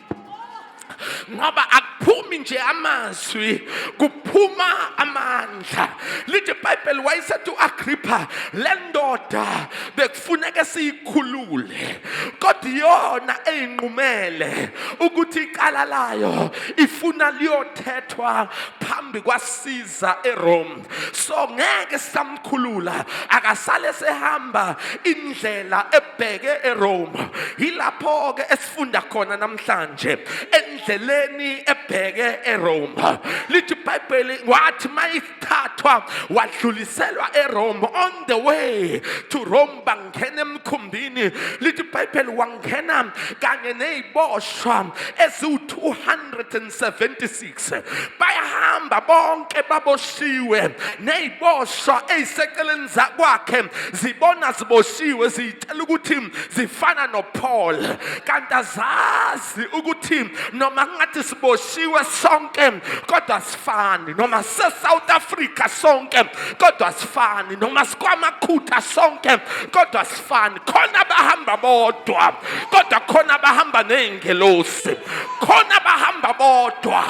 ngoba akuphumi nje amazwi kuphuma amandla lithi iBhayibheli wayesethi uAgrippa le ndoda bekufuneka siyikhulule kodwa yona eyinqumele ukuthi icala layo ifuna liyothethwa phambi kwaSiza eRome so ngeke samkhulula akasale sehamba indlela ebheke eRome ilapho ke esifunda khona namhlanje endleleni ebheke eRome lithi iBhayibheli wathi mayithathwa wadluliselwa eRome on the way to Rome bangena emkhumbini lithi iBhayibheli wangena kanye neziboshwa eziwu276 bayahamba bonke baboshiwe neziboshwa eziseceleni zakwakhe zibona ziboshiwe zitshela ukuthi zifana noPaul kanti azazi ukuthi noma ngathi siboshiwe sonke kodwa sifani noma South Africa sonke kodwa sifani noma sikwamakhutha sonke kodwa sifani khona bahamba bodwa kodwa khona bahamba nezingelosi khona bahamba bodwa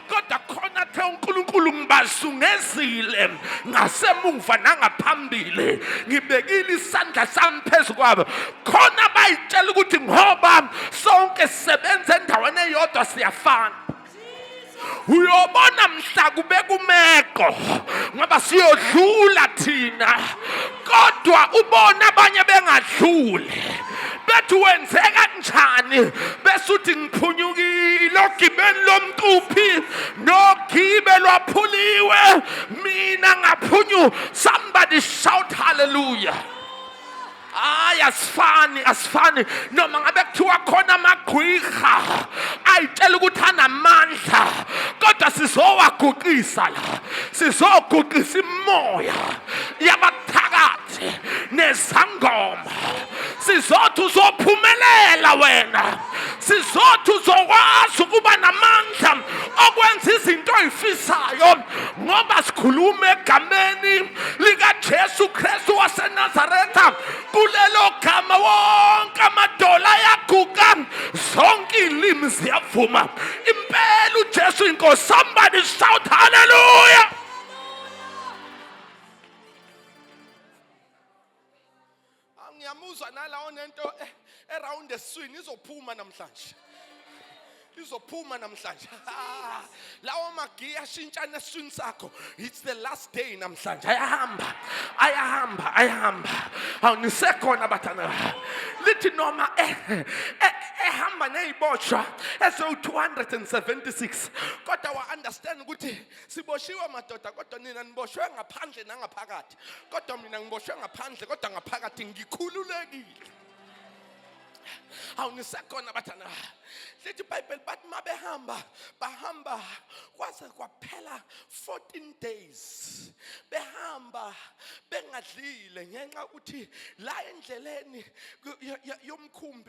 kodwa khona the uNkulunkulu ngibasungezile ngasemuva nangaphambili ngibekile isandla sami phezu kwabo khona bayitshela ukuthi ngoba sonke sisebenza endaweni eyodwa siyafana uyobona mhla kube kumeko ngoba siyodlula thina kodwa ubona abanye bengadluli bethi wenzeka kanjani besuthi ngiphunyukile ogibeni lomquphi nogibe lwaphuliwe mina ngaphunyuka somebody shout hallelujah asifani noma ngabe kuthiwa khona amagwirha ayitshela ukuthi anamandla kodwa sizowaguqisa la sizoguqisa imoya yabathakathi nezangoma sizothi uzophumelela wena sizothi uzokwazi ukuba namandla okwenza izinto oyifisayo ngoba sikhuluma egameni likaJesu Kristu waseNazaretha kulelo gama wonke amadola ayaguqa zonke izilimi ziyavuma impela uJesu inkosi somebody shout hallelujah ngiyamuzwa nalawo nento around eswini izophuma namhlanje lawo magiya ashintshana eswini sakho it's the last day namhlanje ayahamba awunisekhona bathana lithi noma ehamba neziboshwa ezo276 kodwa wa understand ukuthi siboshiwe madoda kodwa nina niboshwe ngaphandle nangaphakathi kodwa mina ngiboshwe ngaphandle kodwa ngaphakathi ngikhululekile awunisekhona bathana lithi iBhayibheli bathi bahamba kwaze kwaphela 14 days behamba bengadlile ngenxa ukuthi la endleleni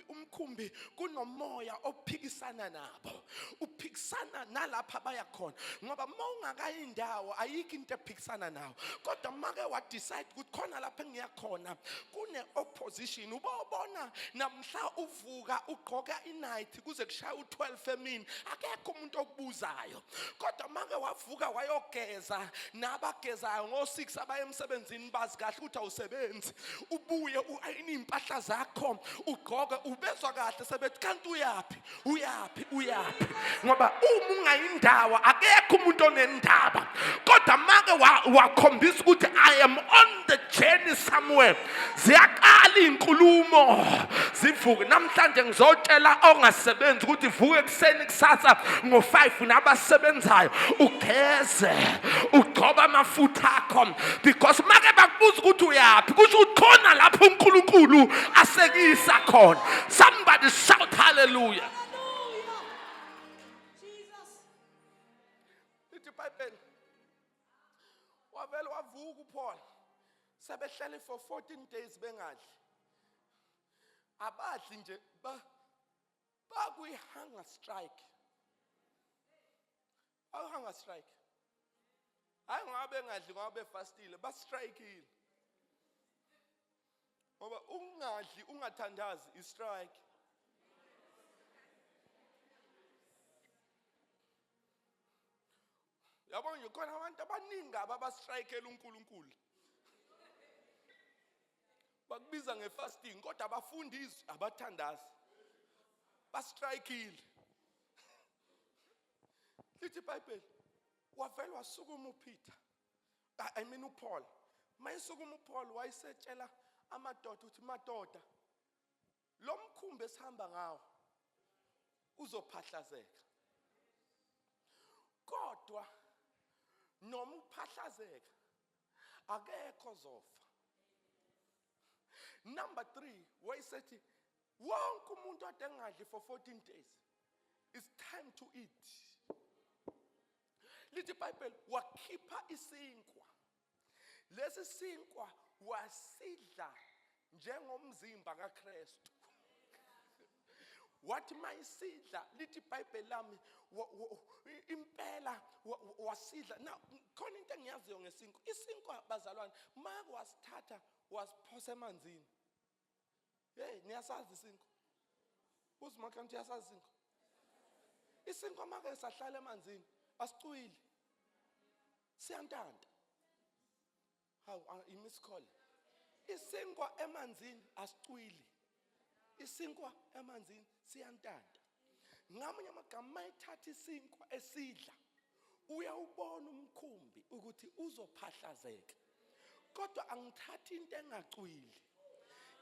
umkhumbi kunomoya ophikisana nabo uphikisana nalapha baya khona ngoba mawungakayindawo ayikho into ephikisana nawo kodwa make wa decide ukuthi khona lapha engiya khona kune opposition ubona namhla uvuka ugqoka inight kuze kushaya u12 emini akekho umuntu okubuzayo kodwa make wavuka wayogeza nabagezayo ngo6 abaye emsebenzini bazi kahle ukuthi awusebenzi ubuye uayini impahla zakho ugqoke ubezwa kahle sebethi kanti uyaphi ngoba uma ungayindawo akekho umuntu onendaba kodwa make wakhombisa ukuthi I am on the journey somewhere ziyaqala inkulumo zivuke namhlanje ngizotshela ongasebenzi ukuthi vuke ekseni kusasa ngo5 nabasebenzayo ugeze ugcoba amafutha akho because make bakubuza ukuthi uyaphi kusho ukuthi khona lapho uNkulunkulu asekisa khona. Somebody shout hallelujah. Jesus. Lithi iBhayibheli wavele wavuka uPaul sebehlele for 14 days bengadli abadli nje bakuyi-hunger strike. Hunger strike hayi ngoba bengadli ngoba befastile bastrikeile ngoba ungadli ungathandazi istrike. Yabona nje khona abantu abaningi abastrikeela uNkulunkulu bakubiza ngefasting kodwa abafundisi abathandazi bastrikeile. Lithi iBhayibheli wavele wasukuma uPeter uPaul mayisukuma uPaul wayesetshela amadoda ukuthi madoda lo mkhumbi esihamba ngawo uzophahlazeka kodwa noma uphahlazeka akekho zofa. Number 3 wayesethi wonke umuntu ade ngadli for 14 days it's time to eat. Lithi iBhayibheli wakhipha isinkwa lesi sinkwa wasidla njengomzimba kaKristu wathi mayisidla lithi iBhayibheli lami impela wasidla. Now khona into engiyaziyo ngesinkwa isinkwa bazalwane make wasithatha wasiphosa emanzini. Hey niyasazi isinkwa uzimakha nje uyasazi isinkwa isinkwa make sahlala emanzini asicwili siyantanta hawu imiskole isinkwa emanzini asicwili isinkwa emanzini siyantanta. Ngamanye amagama mayithatha isinkwa esidla uyawubona umkhumbi ukuthi uzophahlazeka kodwa angithathi into engacwili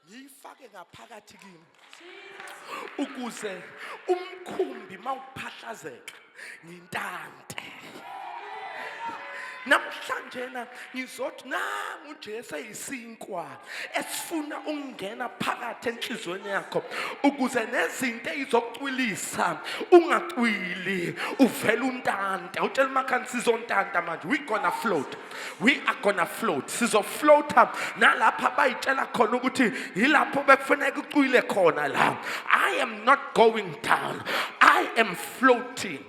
ngiyifake ngaphakathi kimi ukuze umkhumbi mawuphahlazeka ngintante. Namhlanje ngizothi nangu uJesu eyisinkwa esifuna ukungena phakathi enhlizweni yakho ukuze nezinto ezizokucwilisa ungacwili uvela untanta. Utshela makhani sizontanta manje we are gonna float sizofloata nalapha bayitshela khona ukuthi yilapho bekufanele ucwile khona la. I am not going down, I am floating.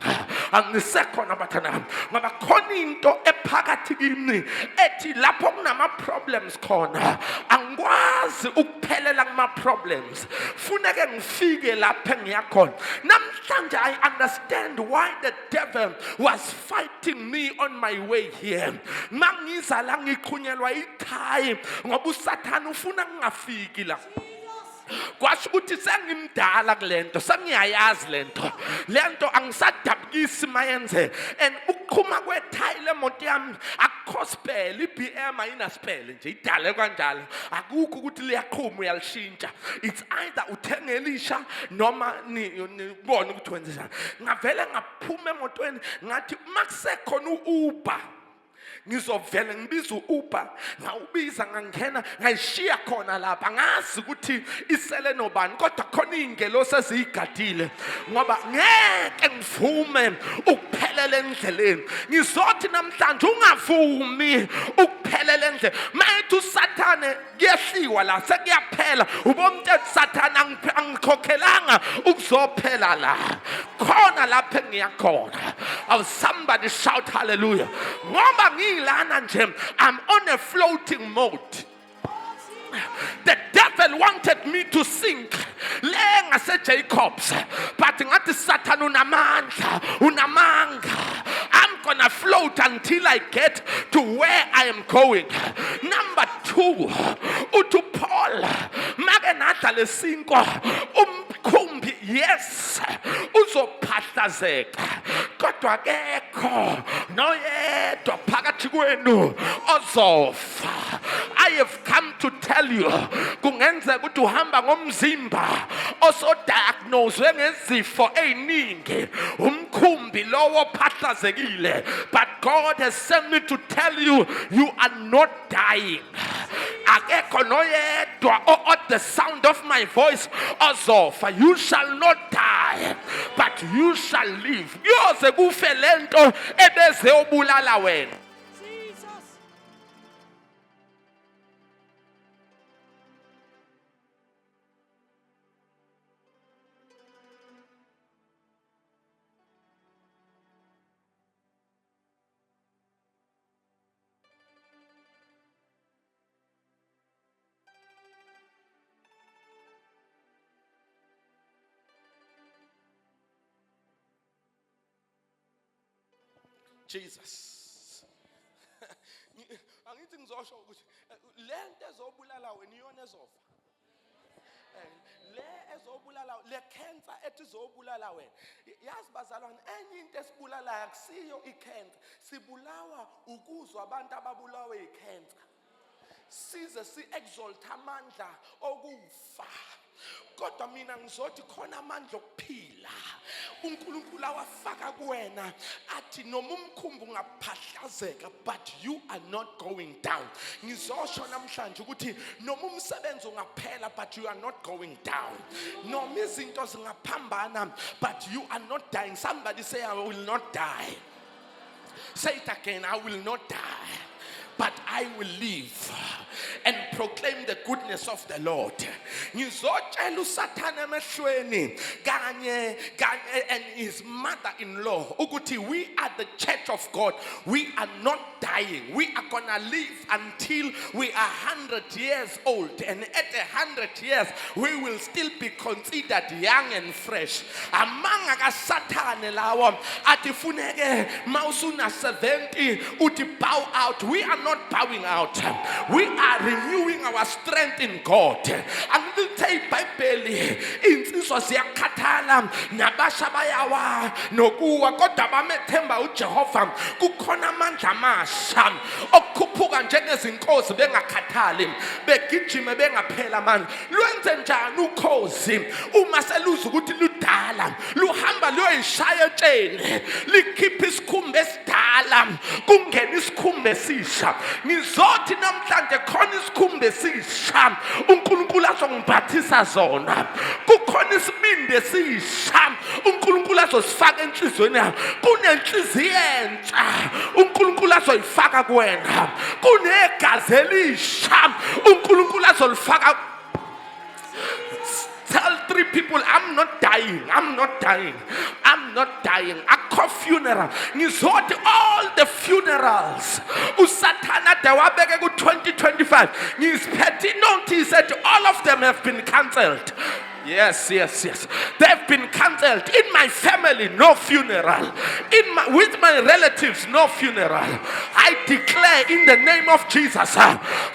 Angisekhona bathana ngoba khona into phakathi kimi ethi lapho kunama problems khona angikwazi ukuphelela kuma problems funeke ngifike lapha engiyakhona. Namhlanje I understand why the devil was fighting me on my way here. Mangiza la ngiqhunyelwa ikhaya ngoba uSathane ufuna ngingafiki la. Kwasho ukuthi sengimdala kulento sengiyayazi lento angisadabukisi mayenze and ukuqhuma kwethayi lemoto yami akukhospele iBM ayinaspele nje idale kanjalo akukho ukuthi liyaqhuma uyalishintsha. It's either uthenga elisha noma nibone ukuthi wenzeni. Ngavele ngaphuma emotweni ngathi makusekhona uUber ngizovela ngibiza uUber ngawubiza ngangena ngayishiya khona lapha ngazi ukuthi isele nobani kodwa khona ingelosi eziyigadile ngoba ngeke ngivume ukuphelela endleleni. Ngizothi namhlanje ungavumi ukuphelela endleleni mayithi uSathane kuyehliwa la sekuyaphela ubomntu uSathane angikhokhelanga ukuzophela la khona lapha engiyakhona. Oh, somebody shout hallelujah. Ngoba ngilana nje I'm on a floating mode. The devil wanted me to sink le ngase-Jacobs, but ngathi Satan unamanga. I'm gonna float until I get to where I am going. Number 2, uthi Paul make nadlala esinkwa umkhumbi, yes, uzophahlazeka, kodwa akekho noyedwa phakathi kwenu ozofa. I have come to tell you, kungenzeka ukuthi uhamba ngomzimba osodiagnoswe ngezifo eziningi, umkhumbi lowo phahlazekile, but God has sent me to tell you, you are not dying. Akekho noyedwa at the sound of my voice ozofa. You shall not die, but you shall live. Yoze kufe lento ebeze ubulala wena. Jesus. Angithi ngizosho ukuthi lento ezobulala wena iyona ezofa. Le ezobulala le cancer ethi izobulala wena. Yazi bazalwane, enye into esibulalayo akusiyo icancer. Sibulawa ukuzwa abantu ababulawa icancer. Size si-exalt amandla okufa. Kodwa mina ngizothi khona amandla okuphila uNkulunkulu awafaka kuwena athi noma umkhumbi ungaphahlazeka, but you are not going down. Ngizosho namhlanje ukuthi noma umsebenzi ungaphela, but you are not going down. Noma izinto zingaphambana, but you are not dying. Somebody say, I will not die. Say it again, I will not die, but I will live and proclaim the goodness of the Lord. Ngizotshela uSathane emehlweni kanye and his mother-in-law ukuthi we are the church of God. We are not dying. We are gonna live until we are 100 years old, and at 100 years we will still be considered young and fresh. Amanga kaSathane lawo atifuneke mawusuna 70 uti bow out. We are not bowing out. We are renewing our strength in God. Angithe iBhayibheli insizwa ziyakhathala nabasha bayawa nokuwa, kodwa bamethemba uJehova kukhona amandla amasha okukhuphuka njengezinkosi bengakhathali, begijime bengaphela amandla. Lwenze njani ukhozi uma seluza ukuthi ludala, luhamba luyoyishaya etsheni, likhipha isikhumba esidala kungena isikhumba esisha. Ngizothi namhlanje khona isikhumba esisha uNkulunkulu azongibhathisa zona. Kukhona isibindi esisha uNkulunkulu azosifaka enhlizweni yakho. Kunenhliziyo entsha uNkulunkulu azoyifaka kuwena. Kunegazi elisha uNkulunkulu azolifaka. Tell 3 people, I'm not dying. I'm not dying. I'm not dying. Akho funeral. Ngizoti all the funerals uSathana dawabeke ku 2025. Ngiziphethe notice that all of them have been cancelled. Yes. They've been cancelled. In my family, no funeral. With my relatives, no funeral. I declare in the name of Jesus,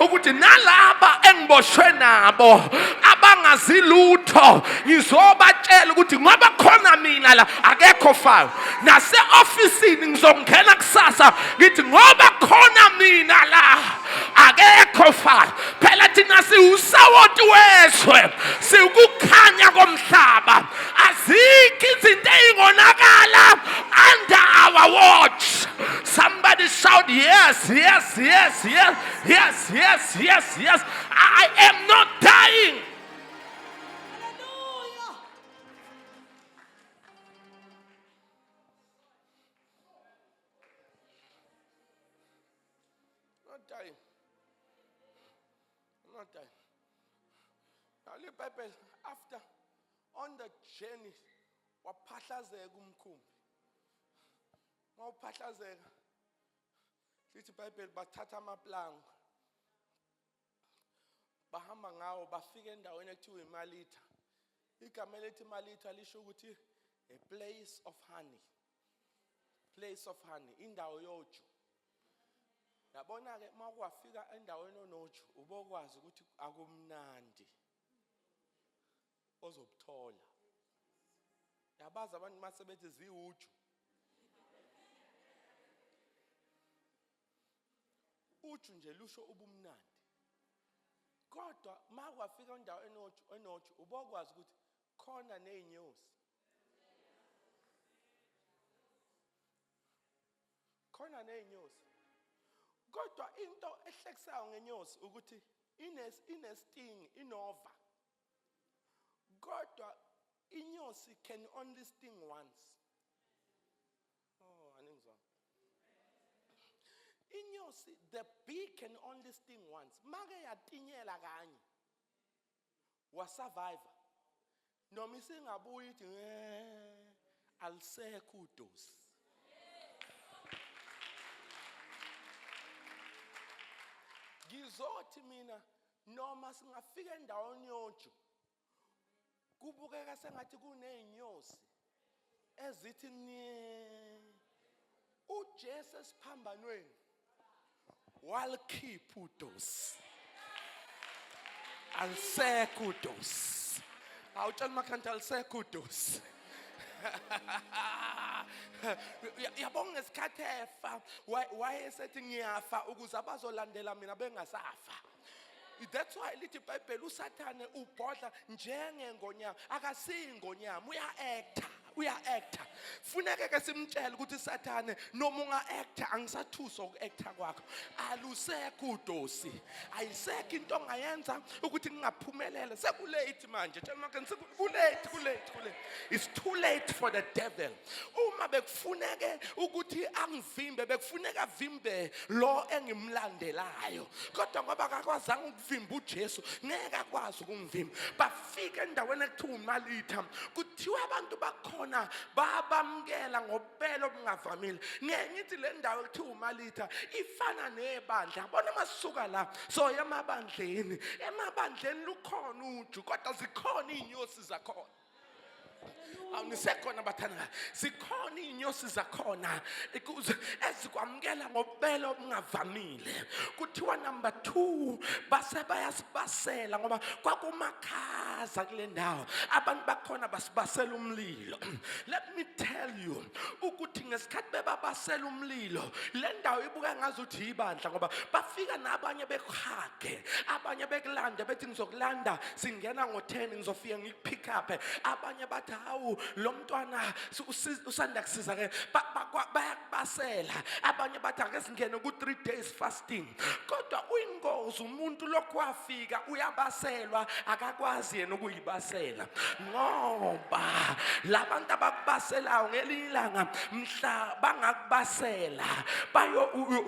ukuthi nalaba engiboshwe nabo abangazi lutho ngizobatshela ukuthi ngoba khona mina la akekho fayo. Nase officeini ngizongena kusasa ngithi ngoba khona mina la akekho fayo. Phela thina siwusawoti weswe siwukukhanya komhlaba. Azikho izinto ezingonakala under our watch. Somebody shout yes. I am not dying. Hallelujah. Not dying. I'm not dying. Now the Bible, after on the journey, waphahlazeka umkhumbi. Mawuphahlazeka, lithi iBhayibheli bathatha amaplanga bahamba ngawo bafika endaweni ekuthiwa iMalitha. igama elithi Malita lisho ukuthi a place of honey. Place of honey, indawo yoju. Yabona ke makuwafika endaweni onoju ubokwazi ukuthi akumnandi ozobuthola. Yabaza abantu masebethi ziwuju. Uju nje lusho ubumnandi. Kodwa makuwafika endaweni enoju ubokwazi ukuthi khona nezinyosi. Khona nezinyosi. Kodwa into ehlekisayo ngenyosi ukuthi inesting, inova. Kodwa inyosi can only sting once. Oh, aningizwa. Inyosi, the bee can only sting once. Make yatinyela kanye. Wa survivor. Noma isingabuyi ithi alisekho udosi. Gizothi mina noma singafika endaweni yoju kubukeka sengathi kunezinyosi ezithi uJesu esiphambanweni walikhipha udosi. Alisekho udosi. Awutshela makhanda alisekho udosi. Yabonga ngesikhathi efa wayesethi ngiyafa ukuze abazolandela mina bengasafa. That's why lithi iBhayibheli uSathane ubhodla njengengonyama akasingonyama uya-acta. Funeke ke simtshele ukuthi Sathane noma unga-acta angisathusa uku-acta kwakho. Alusekho udosi. Ayisekho into ongayenza ukuthi ngingaphumelele. Sekulate manje. Tell me kulate. It's too late for the devil. Uma bekufuneke ukuthi angivimbe bekufuneka avimbe lo engimlandelayo. Kodwa ngoba akakwazanga ukuvimba uJesu ngeke akwazi ukungivimba. Bafika endaweni ekuthiwa uMalita kuthiwa abantu bakhona babamkela ngobelo obungavamile. Ngithi le ndawo ekuthiwa uMalita ifana nebandla. Bona masuka la so emabandleni lukhona uju kodwa zikhona izinyosi zakhona. Awunisekhona bathana sikhona izinyosi zakhona ezikwamkela ngobelo obungavamile. Kuthiwa number 2 bayasibasela ngoba kwakumakhaza kule ndawo abantu bakhona basibasela umlilo. Let me tell you ukuthi ngesikhathi bebabasela umlilo le ndawo ibuka ngazuthi ibandla ngoba bafika nabanye bekuhage abanye bekulanda bethi ngizokulanda singena ngo10 ngizofika ngikupick up abanye bathi hawu lo mntwana usanda kusiza ke bayakubasela abanye bathi ake singene ku3 days fasting. Kodwa uyingozi umuntu lokhu wafika uyabaselwa akakwazi yena ukuyibasela ngoba labantu abakubaselayo ngelilanga mhla bangakubasela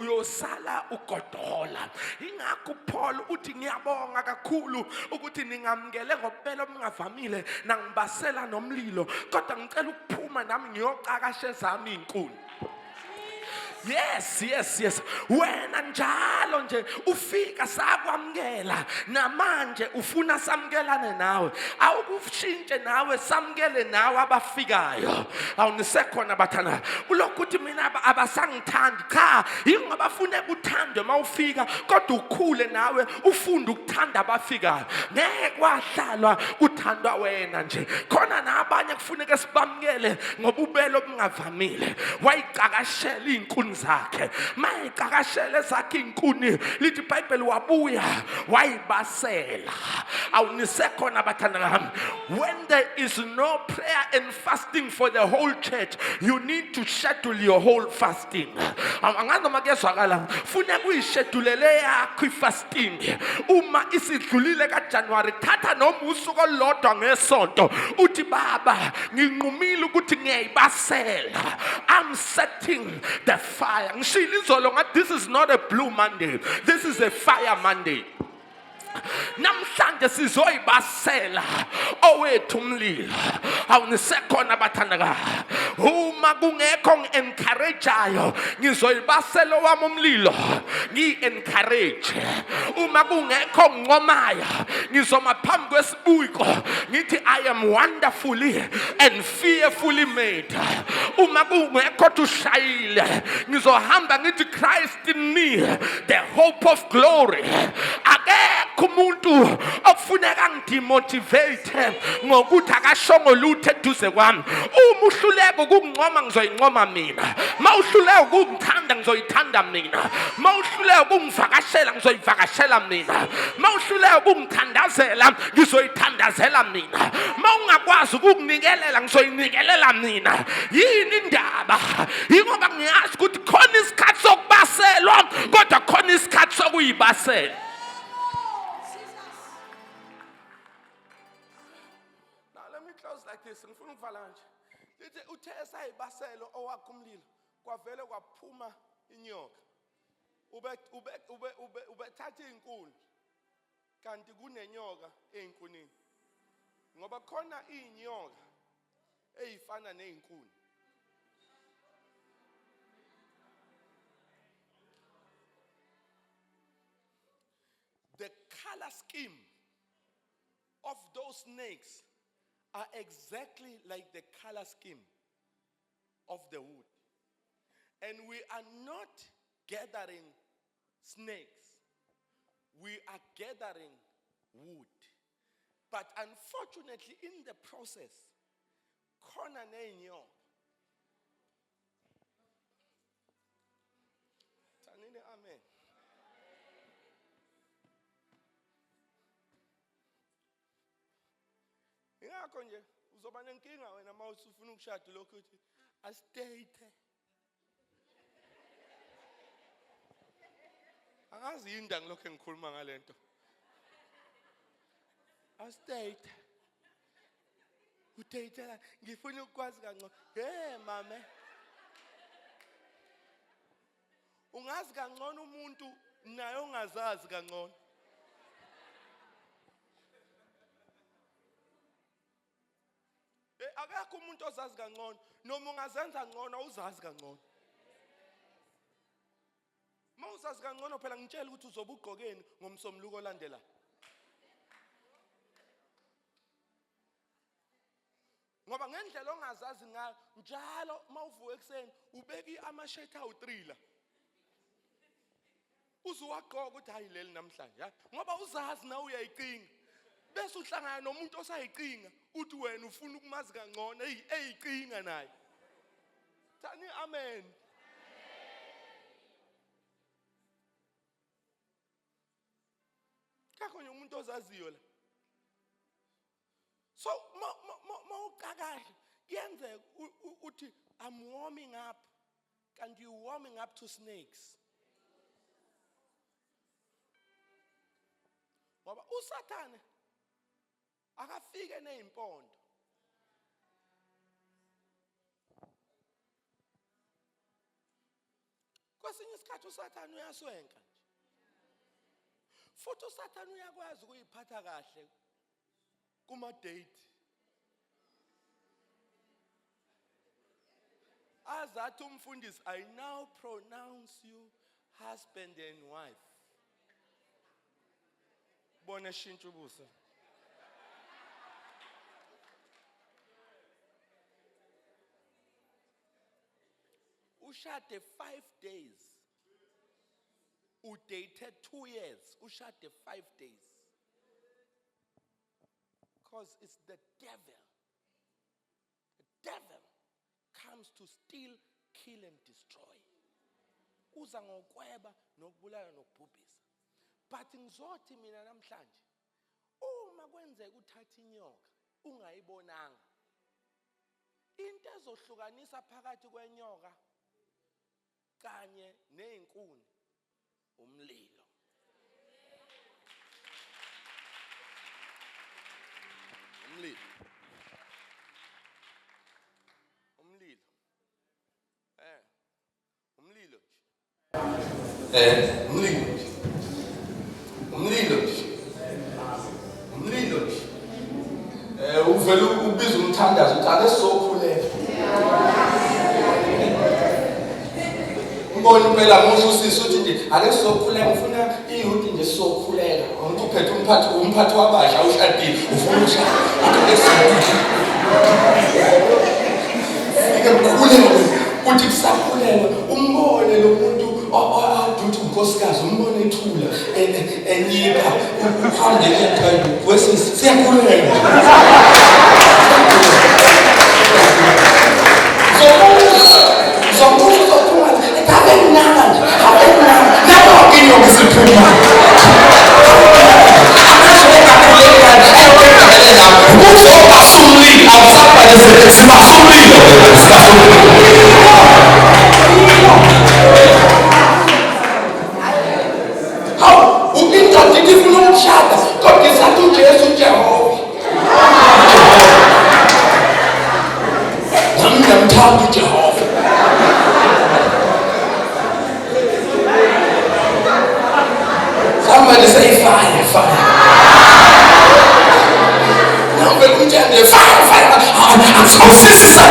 uyosala ugodola. Ingakho Paul uthi ngiyabonga kakhulu ukuthi ningamkele ngobelo obungavamile nangibasela nomlilo kodwa ngicela ukuphuma nami ngiyocakashe zami inkuni. Yes. Wena njalo nje ufika sakwamkela namanje ufuna samkelane nawe. Awukushintshe nawe samkele nawe abafikayo. Awunisekhona bathana. Ulokuthi mina abasangithandi cha ingoba bafune uthandwe mawufika kodwa ukhule nawe ufunde ukuthanda abafikayo. Ngeke kwahlalwa kuthandwa wena nje. Khona nabanye kufuneka sibamkele ngobubelo obungavamile. Wayicakashela inkuni zakhe mayicakashele zakhe inkuni lithi iBhayibheli wabuya wayibasela. Awunisekhona bathanda. When there is no prayer and fasting for the whole church you need to schedule your whole fasting. Angazi makezwakala funa kuyishedulele yakho ifasting. Uma isidlulile kaJanuary thatha noma usuku olodwa ngesonto uthi baba nginqumile ukuthi ngiyayibasela. I'm setting the fire. This is not a blue Monday. This is a fire Monday. Namhlanje sizoyibasela owethu umlilo. Awunisekhona bathandaka. Uma kungekho ngi-encourageayo ngizoyibasela wami umlilo. ngiyi-encourage. Uma kungekho ngincomaya ngizoma phambi kwesibuko ngithi I am wonderfully and fearfully made. Uma kungekho tushayile ngizohamba ngithi Christ in me, the hope of glory. Akekho umuntu okufuneka ngidimotivate ngokuthi akashongo lutho eduze kwami. Uma uhluleka ukungincoma ngizoyincoma mina. Mawuhluleka ukungithanda ngizoyithanda mina. Mawuhluleka ukungivakashela ngizoyivakashela mina. Mawuhluleka ukungithandazela ngizoyithandazela mina. Mawungakwazi ukunginikelela ngizoyinikelela mina. Yini indaba? Ingoba ngiyazi ukuthi khona isikhathi sokubaselwa kodwa khona isikhathi sokuyibasela. Now let me close like this. Ngifuna ukuvala nje. Lithi uthe esayibaselo owakhe umlilo kwavele kwaphuma inyoka. Ubethatha izinkuni kanti kunenyoka ezinkunini. Ngoba khona inyoka ezifana nezinkuni. The color scheme of those snakes are exactly like the color scheme of the wood. And we are not gathering snakes. We are gathering wood. But unfortunately, in the process, khona nenyoka. Thanini amen. Ingakho nje uzoba nenkinga wena mawusufuna ukushada lokho uthi astate. Angazi yini ngilokho ngikhuluma ngalento. Astate. Utayitela ngifuna ukwazi kangcono. Mame. Ungazi kangcono umuntu naye ongazazi kangcono. Akekho umuntu ozazi kangcono noma ungazenza ngcono uzazi kangcono. Mawuzazi kangcono phela ngitshela ukuthi uzoba ugqokeni ngomsomluko olandela. Ngoba ngendlela ongazazi ngayo njalo mawuvuka ekseni ubeki amashetha awu3 la. Uzuwagqoka ukuthi hayi leli namhlanje ngoba uzazi na uyayicinga. Bese uhlangana nomuntu osayicinga uthi wena ufuna ukumazi kangcono eyicinga naye. Thani amen. Kakho umuntu ozaziyo la. So mawuqakahle yenze uthi I'm warming up and you warming up to snakes. Ngoba uSathane akafike nezimpondo. Kwesinye isikhathi uSathane uyaswenka nje. Futhi uSathane uyakwazi ukuyiphatha kahle kuma date. Azathi umfundisi, I now pronounce you husband and wife. Bona shintsha ubuso. Ushade 5 days. Dated 2 years. Ushade 5 days. Because it's the devil. The devil comes to steal, kill and destroy. Uza ngokweba nokubulala nokubhubhisa. But ngizothi mina namhlanje uma kwenzeka uthatha inyoka ungayibonanga. Into ezohlukanisa phakathi kwenyoka kanye nezinkuni umlilo. Umlilo. Umlilo. Umlilo nje. Umlilo nje. Umlilo nje. Umlilo nje. Uvela ubiza umthandazo uthi ake sokhulela. Ngibona impela musho usisi uthi nje ake sizokhuleka ufuna iyouth nje sizokhuleka uphethe umphathi wabasha ushadile ufuna ukushada ike mkhuleko uthi kusakhuleka umbone lo muntu aduthi unkosikazi umbone ethula enyipha uhambe ekhaya kwese siyakhuleka Somebody say fire, fire. Now we're going to fire, fire. I'm so sister.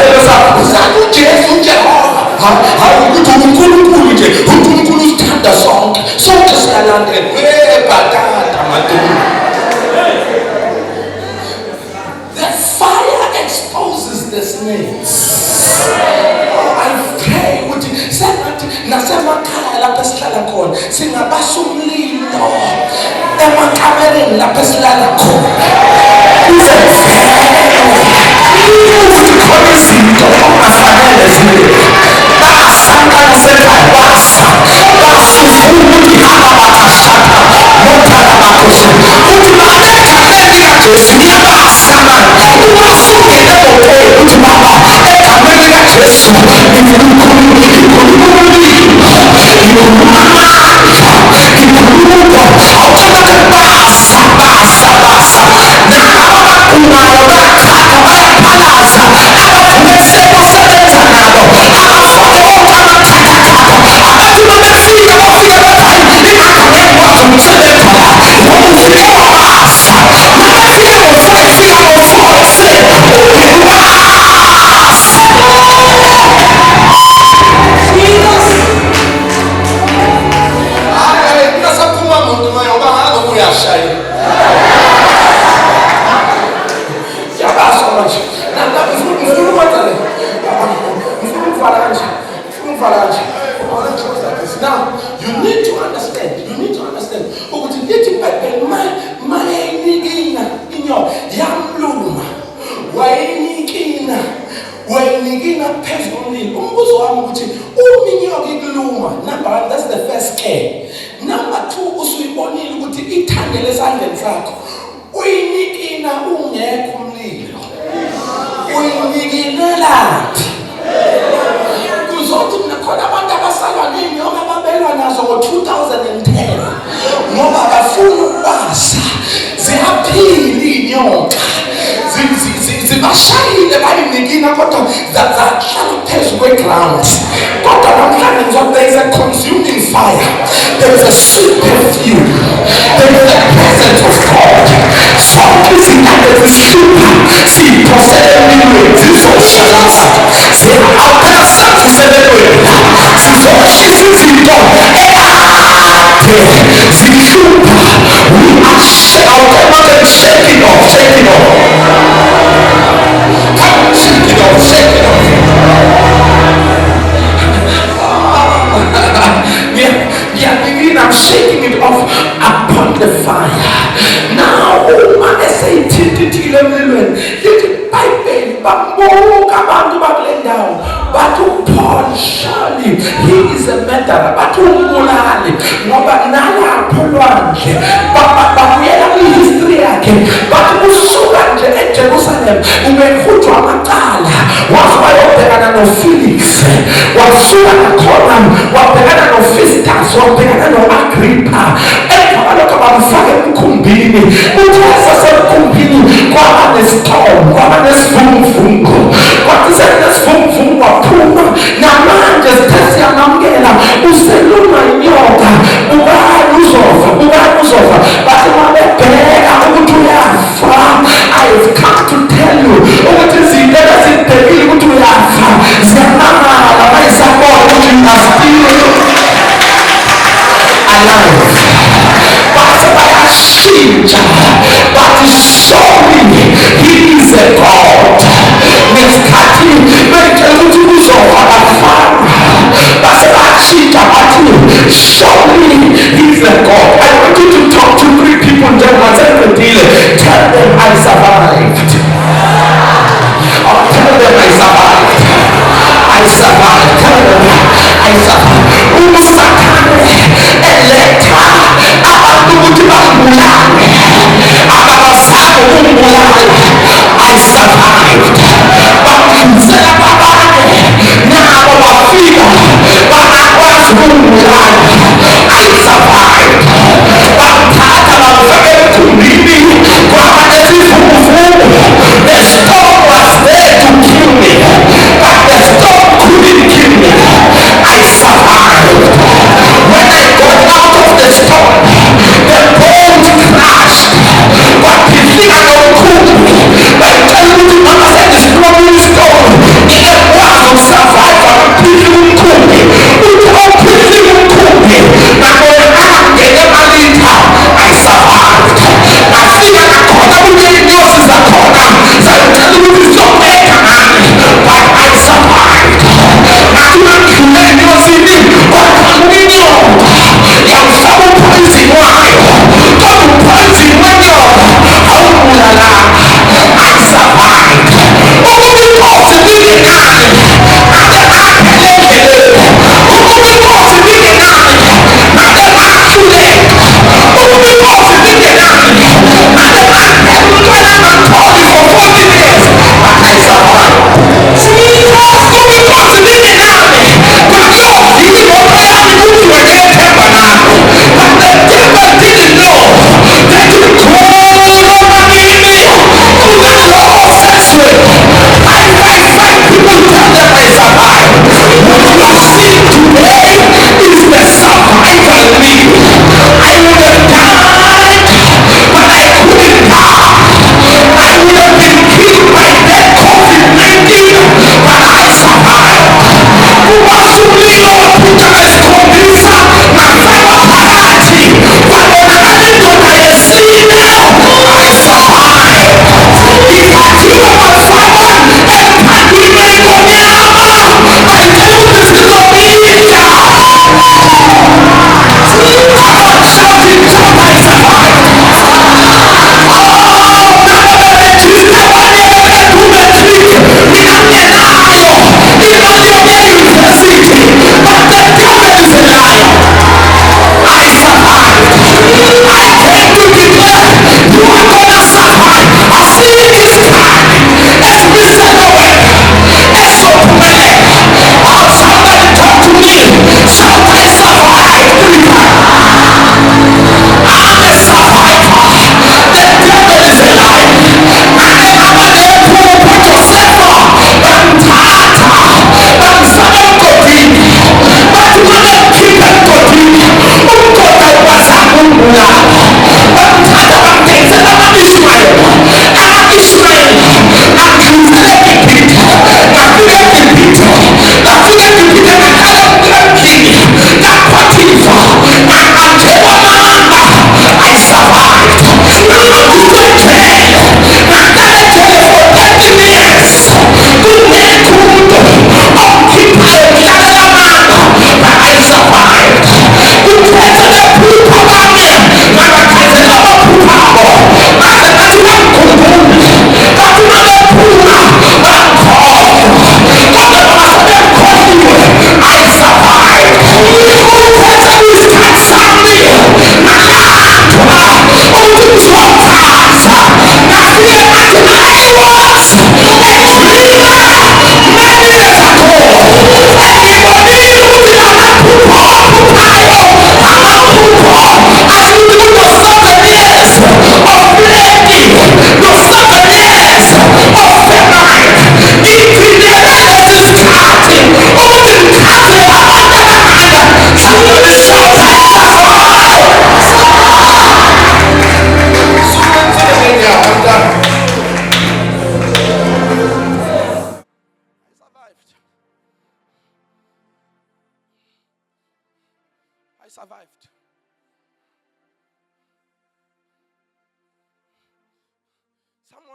The song just the fire exposes the snakes. I pray with you. Nasema kaya lapha sihlala khona singabasha umlilo emakamereni lapha sihlala khona ukuthi khona izinto ongafanele zibe basangana sekhaya basusa ukuthi ababashaka nothanda bakhosi ukuthi egameni likaJesu ngiyabasangana ubafundele ngokweyo ukuthi baba egameni likaJesu Now, you need to understand. Ukuthi lithi iBhayibheli mayenikina inyoka yamluma. Wayinikina phezu komlilo. Umbuzo wami ukuthi uma inyoka ikuluma, number 1, that's the first care. Number 2, usuyibonile ukuthi ithandele esandleni sakho. Uyinikina ungekho umlilo. Uyinikinelaphi? Kuzothi mina khona abantu abasalwa ney'nyoka ababelwa nazo ngo-2010 ngoba bafuna ukubasa ziyaphila iy'nyoka zibashayile bayinikina kodwa zahlala phezu kwe-ground kodwa namhlanje ngizothi there is a consuming fire, there is a sweet perfume, there is the presence of God. Sonke izingane zisihlupha siyiphosele emlilweni zizoshaza awuphela saziselelweni sizoshisa izinto zihlupha. Shake it off. I'm shaking it off upon the fire. Now, I say, but Paul surely he is a murderer. But history but Jerusalem umekutwa amacala wazwayobhekana noFelix wasuka nakhona wabhekana noFestus wabhekana noAgrippa emva kwalokho bamfaka emkhumbini uthi wasesemkhumbini kwaba nestorm kwaba nesivunguvungu kwathi senesivunguvungu waphuma namanje sithe siyamamukela useluma inyoka ubani uzofa bathi mabebheka ukuthi uyafa. I've come to tell you ukuthi izinto ezidekile ukuthi uyafa ziyamangala bayisabona ukuthi uyafile. bayashintsha bathi surely he is a God. Ngesikhathi betshela ukuthi kuzofa abafana base bashintsha bathi surely he is a God. I want you to talk to 3 people njengoba sengidile. Tell them I survived. Oh, tell them I survived. I survived. Tell them I survived. Usathane eletha abantu ukuthi bangibulale ababasaba ukungibulala. I survived. Bangizela babane nabo bafika bangakwazi ukungibulala. I survived.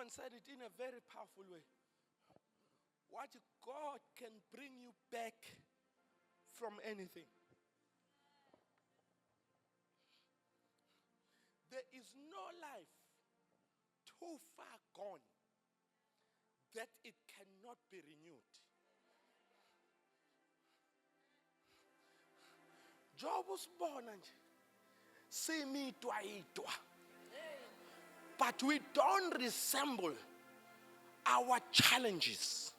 Someone said it in a very powerful way. What God can bring you back from anything. There is no life too far gone that it cannot be renewed. Job usibona nje simitwa itwa. But we don't resemble our challenges.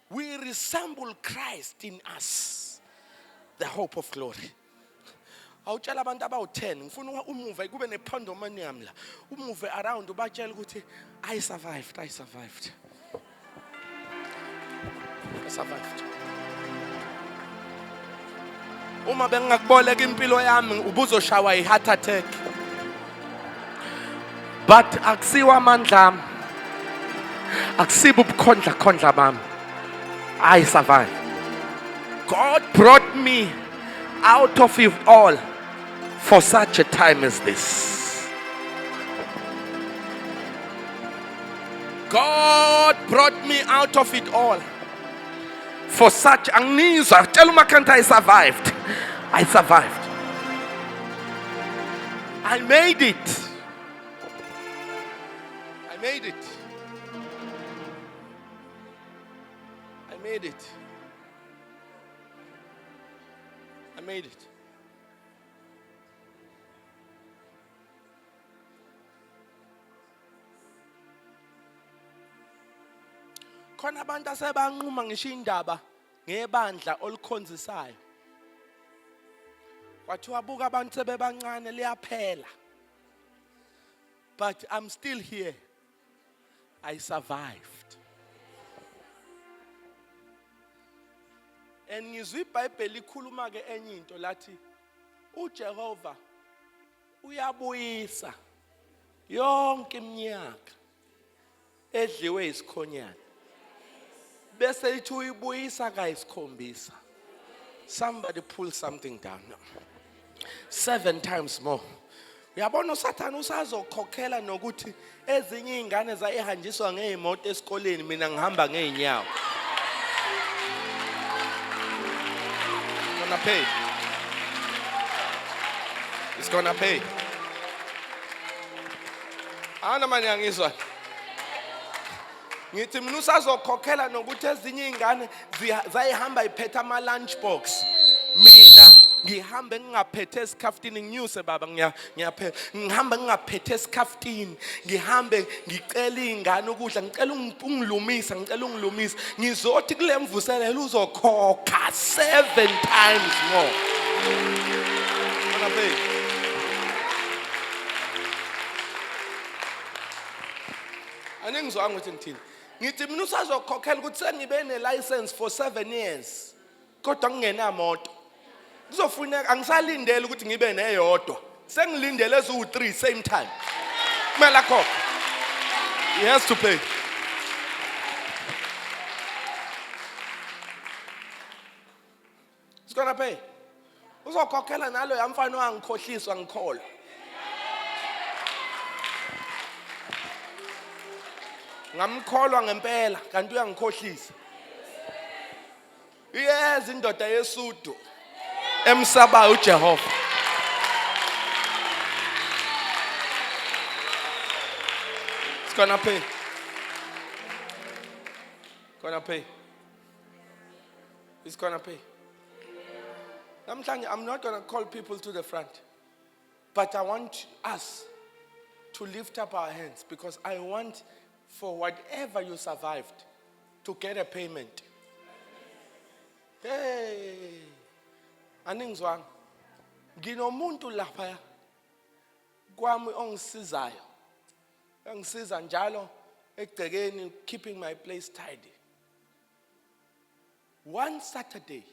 We resemble Christ in us, the hope of glory. Awutshela abantu abawu-10 ngifuna umuve kube nepandemonium la. Umuve around ubatshela ukuthi I survived. I survived. Uma bengakuboleka impilo yami ubuzoshawa i-heart attack. But akusiwa amandla ami. Akusibo ubukhondla bami. I survived. God brought me out of it all for such a time as this. God brought me out of it all for such angizwa. Tell umakhanda I survived. I survived. I made it. I made it. I made it. I made it. Khona abantu asebanquma ngisho indaba ngebandla olukhonzisayo. Wathiwa buka abantu sebebancane liyaphela. But I'm still here. I survived. And ngizwe iBhayibheli ikhuluma ke enye into lathi uJehova uyabuyisa yonke iminyaka edliwe isikhonyana. Bese ithi uyibuyisa kayisikhombisa. Somebody pull something down now. 7 times more. Uyabona uSathane usazokhokhela nokuthi ezinye izingane zayihanjiswa ngeemoto esikoleni mina ngihamba ngeenyawo. Gonna pay. It's gonna pay. Ana manje angizwa. Ngithi mina usazokhokhela nokuthi ezinye izingane zayihamba iphethe ama lunch box. Mina ngihambe ngingaphethe esikhafutini nginyuse baba ngiyaphela ngihambe ngingaphethe esikhafutini ngihambe ngicela izingane ukudla ngicela ungilumisa ngizothi kule mvuselelo uzokhokha 7 times more. Anengizwanga ukuthi ngithini. Ngithi mina usazokhokhela ukuthi sengibe ne-license for 7 years. Kodwa ngingenamoto. Kuzofuneka angisalindele ukuthi ngibe neyodwa. Sengilindele ezu3 same time. Kumele akhokhe. He has to pay. He's gonna pay. Uzokhokhela nalo yamfana wangikhohliswa ngikholwa. Ngamkholwa ngempela kanti uyangikhohlisa. Yes, indoda yesudu emsaba uJehova. It's gonna pay. Gonna pay. It's gonna pay. I'm not gonna call people to the front, but I want us to lift up our hands because I want for whatever you survived to get a payment. Hey, aningizwanga. Nginomuntu lapha kwami ongisizayo. Engisiza njalo egcekeni keeping my place tidy. One Saturday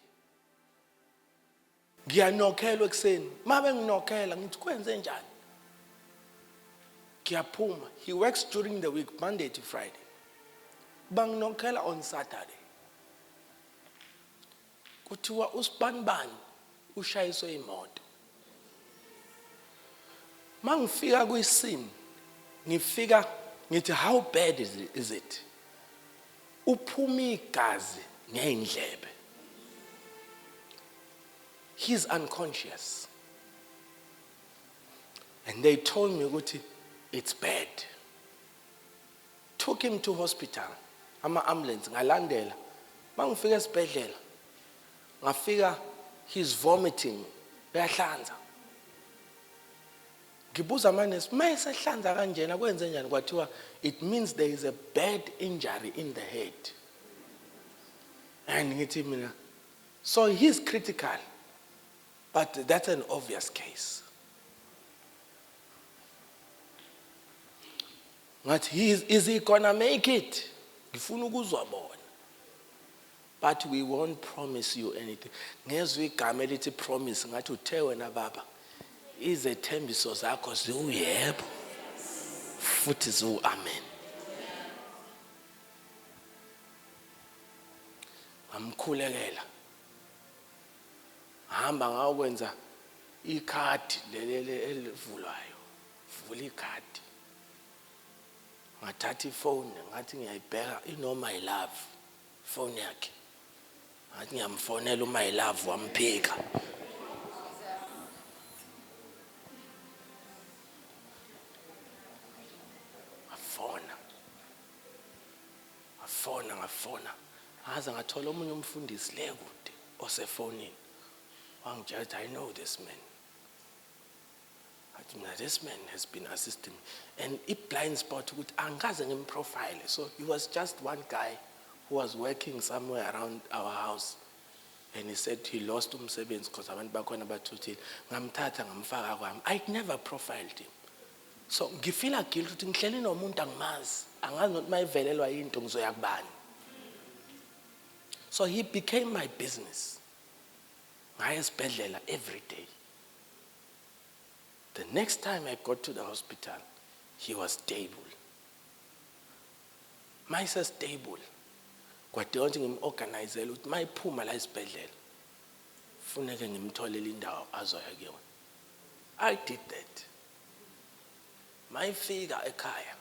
ngiyanokhelwa ekseni. Mabe nginokela ngithi kwenze njani? Kiapuma. He works during the week, Monday to Friday. Banginokela on Saturday. Kuthiwa usibanibani ushayiswe imoto. Mangifika kwisini, ngifika ngithi how bad is it? Uphuma igazi ngeindlebe. He's unconscious. And they told me ukuthi it's bad. Took him to hospital. Ama-ambulance ngalandela. Mangifika esibhedlela. Ngafika he's vomiting. Uyahlanza. Ngibuza amanesi, mayesehlanza kanjena kwenze njani kwathiwa it means there is a bad injury in the head. And ngithi mina, so he's critical. But that's an obvious case. Ngathi is he gonna make it? Ngifuna ukuzwa bona. But we won't promise you anything. Ngezwe igama elithi promise ngathi uthe wena baba izethembiso zakho ziuyebo futhi ziu-amen. Ngamkhulekela. Hamba ngawukwenza ikhadi leli elivulwayo. Vula ikhadi. Ngathatha ifone ngathi ngiyayibheka my love phone yakhe. Ngathi ngiyamfonela my love wamphika. Ngafona. Aza ngathola omunye umfundisi le kude osefonini. Wangitshela I know this man. This man has been assisting me. And it blind spot ukuthi angikaze ngimprofile. So he was just one guy who was working somewhere around our house. And he said he lost umsebenzi because abantu bakhona bathuthile. Ngamthatha ngamfaka kwami. I never profiled him. So ngifila guilty ukuthi ngihleli nomuntu angimazi. Angazi not mayivelelwa into ngizoya kubani. So he became my business. Ngaya esibhedlela every day. The next time I got to the hospital, he was stable. Mayise stable. Kwadinga ukuthi ngimorganizele ukuthi mayiphuma la esibhedlela. Funeke ngimtholele indawo azoya kuyona. I did that. Mayifika ekhaya.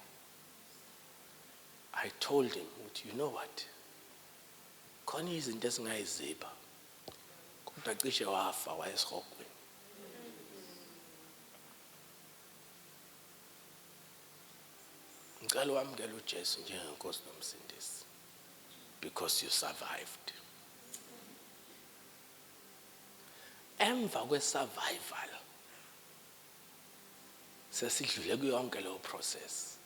I told him, you know what? Khona izinto esingayizipha. Kodwa cishe wafa wayesihogweni. Ngicela wamukela uJesu njengenkosi nomsindisi because you survived. Emva kwesurvival sesidlule kuyonke lo process.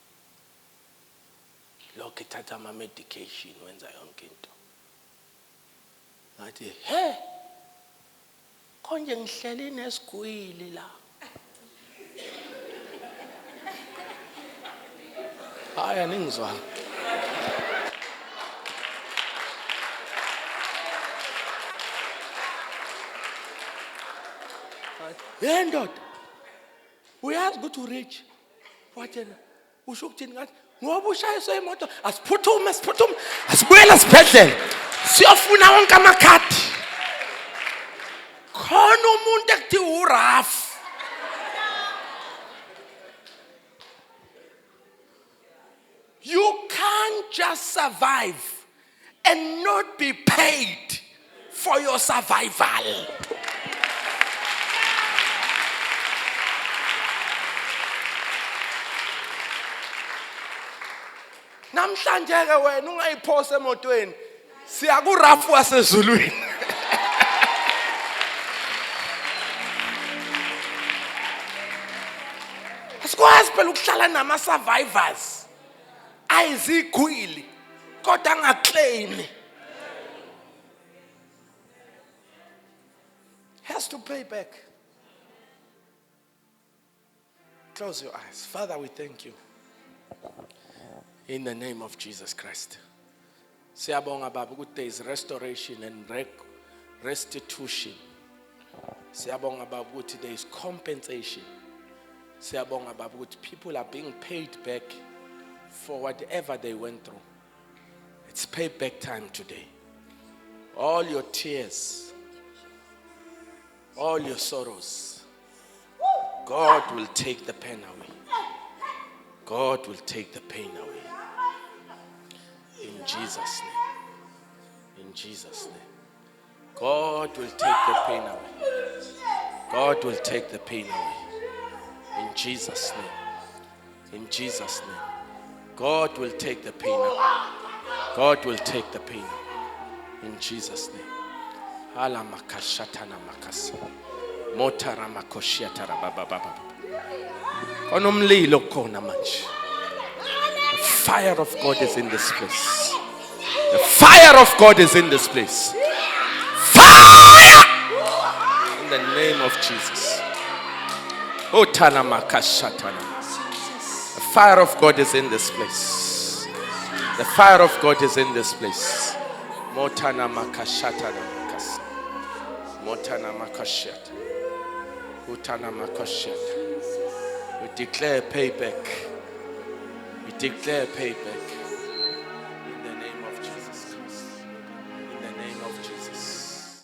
Lokho ithatha ama medication wenza yonke into. Ngathi he konje ngihleli nesigwili la. Hayi aningizwa. Hey ndoda. Uyazi ukuthi ureach. Wathena usho ukuthini ngathi ngoba ushayiswe imoto asiphuthume asibuyele esibhedlela siyofuna wonke amakhadi. Khona umuntu ekuthi uRaf. You can't just survive and not be paid for your survival. Namhlanje ke wena ungayiphosa emotweni siya kuRafu wasezulwini. Asikwazi phela ukuhlala nama survivors. Ayizigwili kodwa ngaclaim. Has to pay back. Close your eyes. Father, we thank you. In the name of Jesus Christ. Siyabonga baba ukuthi there is restoration and restitution. Siyabonga baba ukuthi there is compensation. Siyabonga baba ukuthi people are being paid back for whatever they went through. It's payback time today. All your tears, all your sorrows, God will take the pen away. God will take the pain away. In Jesus' name. In Jesus' name. God will take the pain away. God will take the pain away. In Jesus' name. In Jesus' name. God will take the pain away. God will take the pain away. In Jesus' name. Ala makashatana makasi. Motara makoshiatara babababa. Konomlilo kona manje. The fire of God is in this place. The fire of God is in this place. Fire! In the name of Jesus. Otana makashatana. The fire of God is in this place. The fire of God is in this place. Motana makashatana makas. Motana makashat. Utana makashat. We declare payback. We declare payback.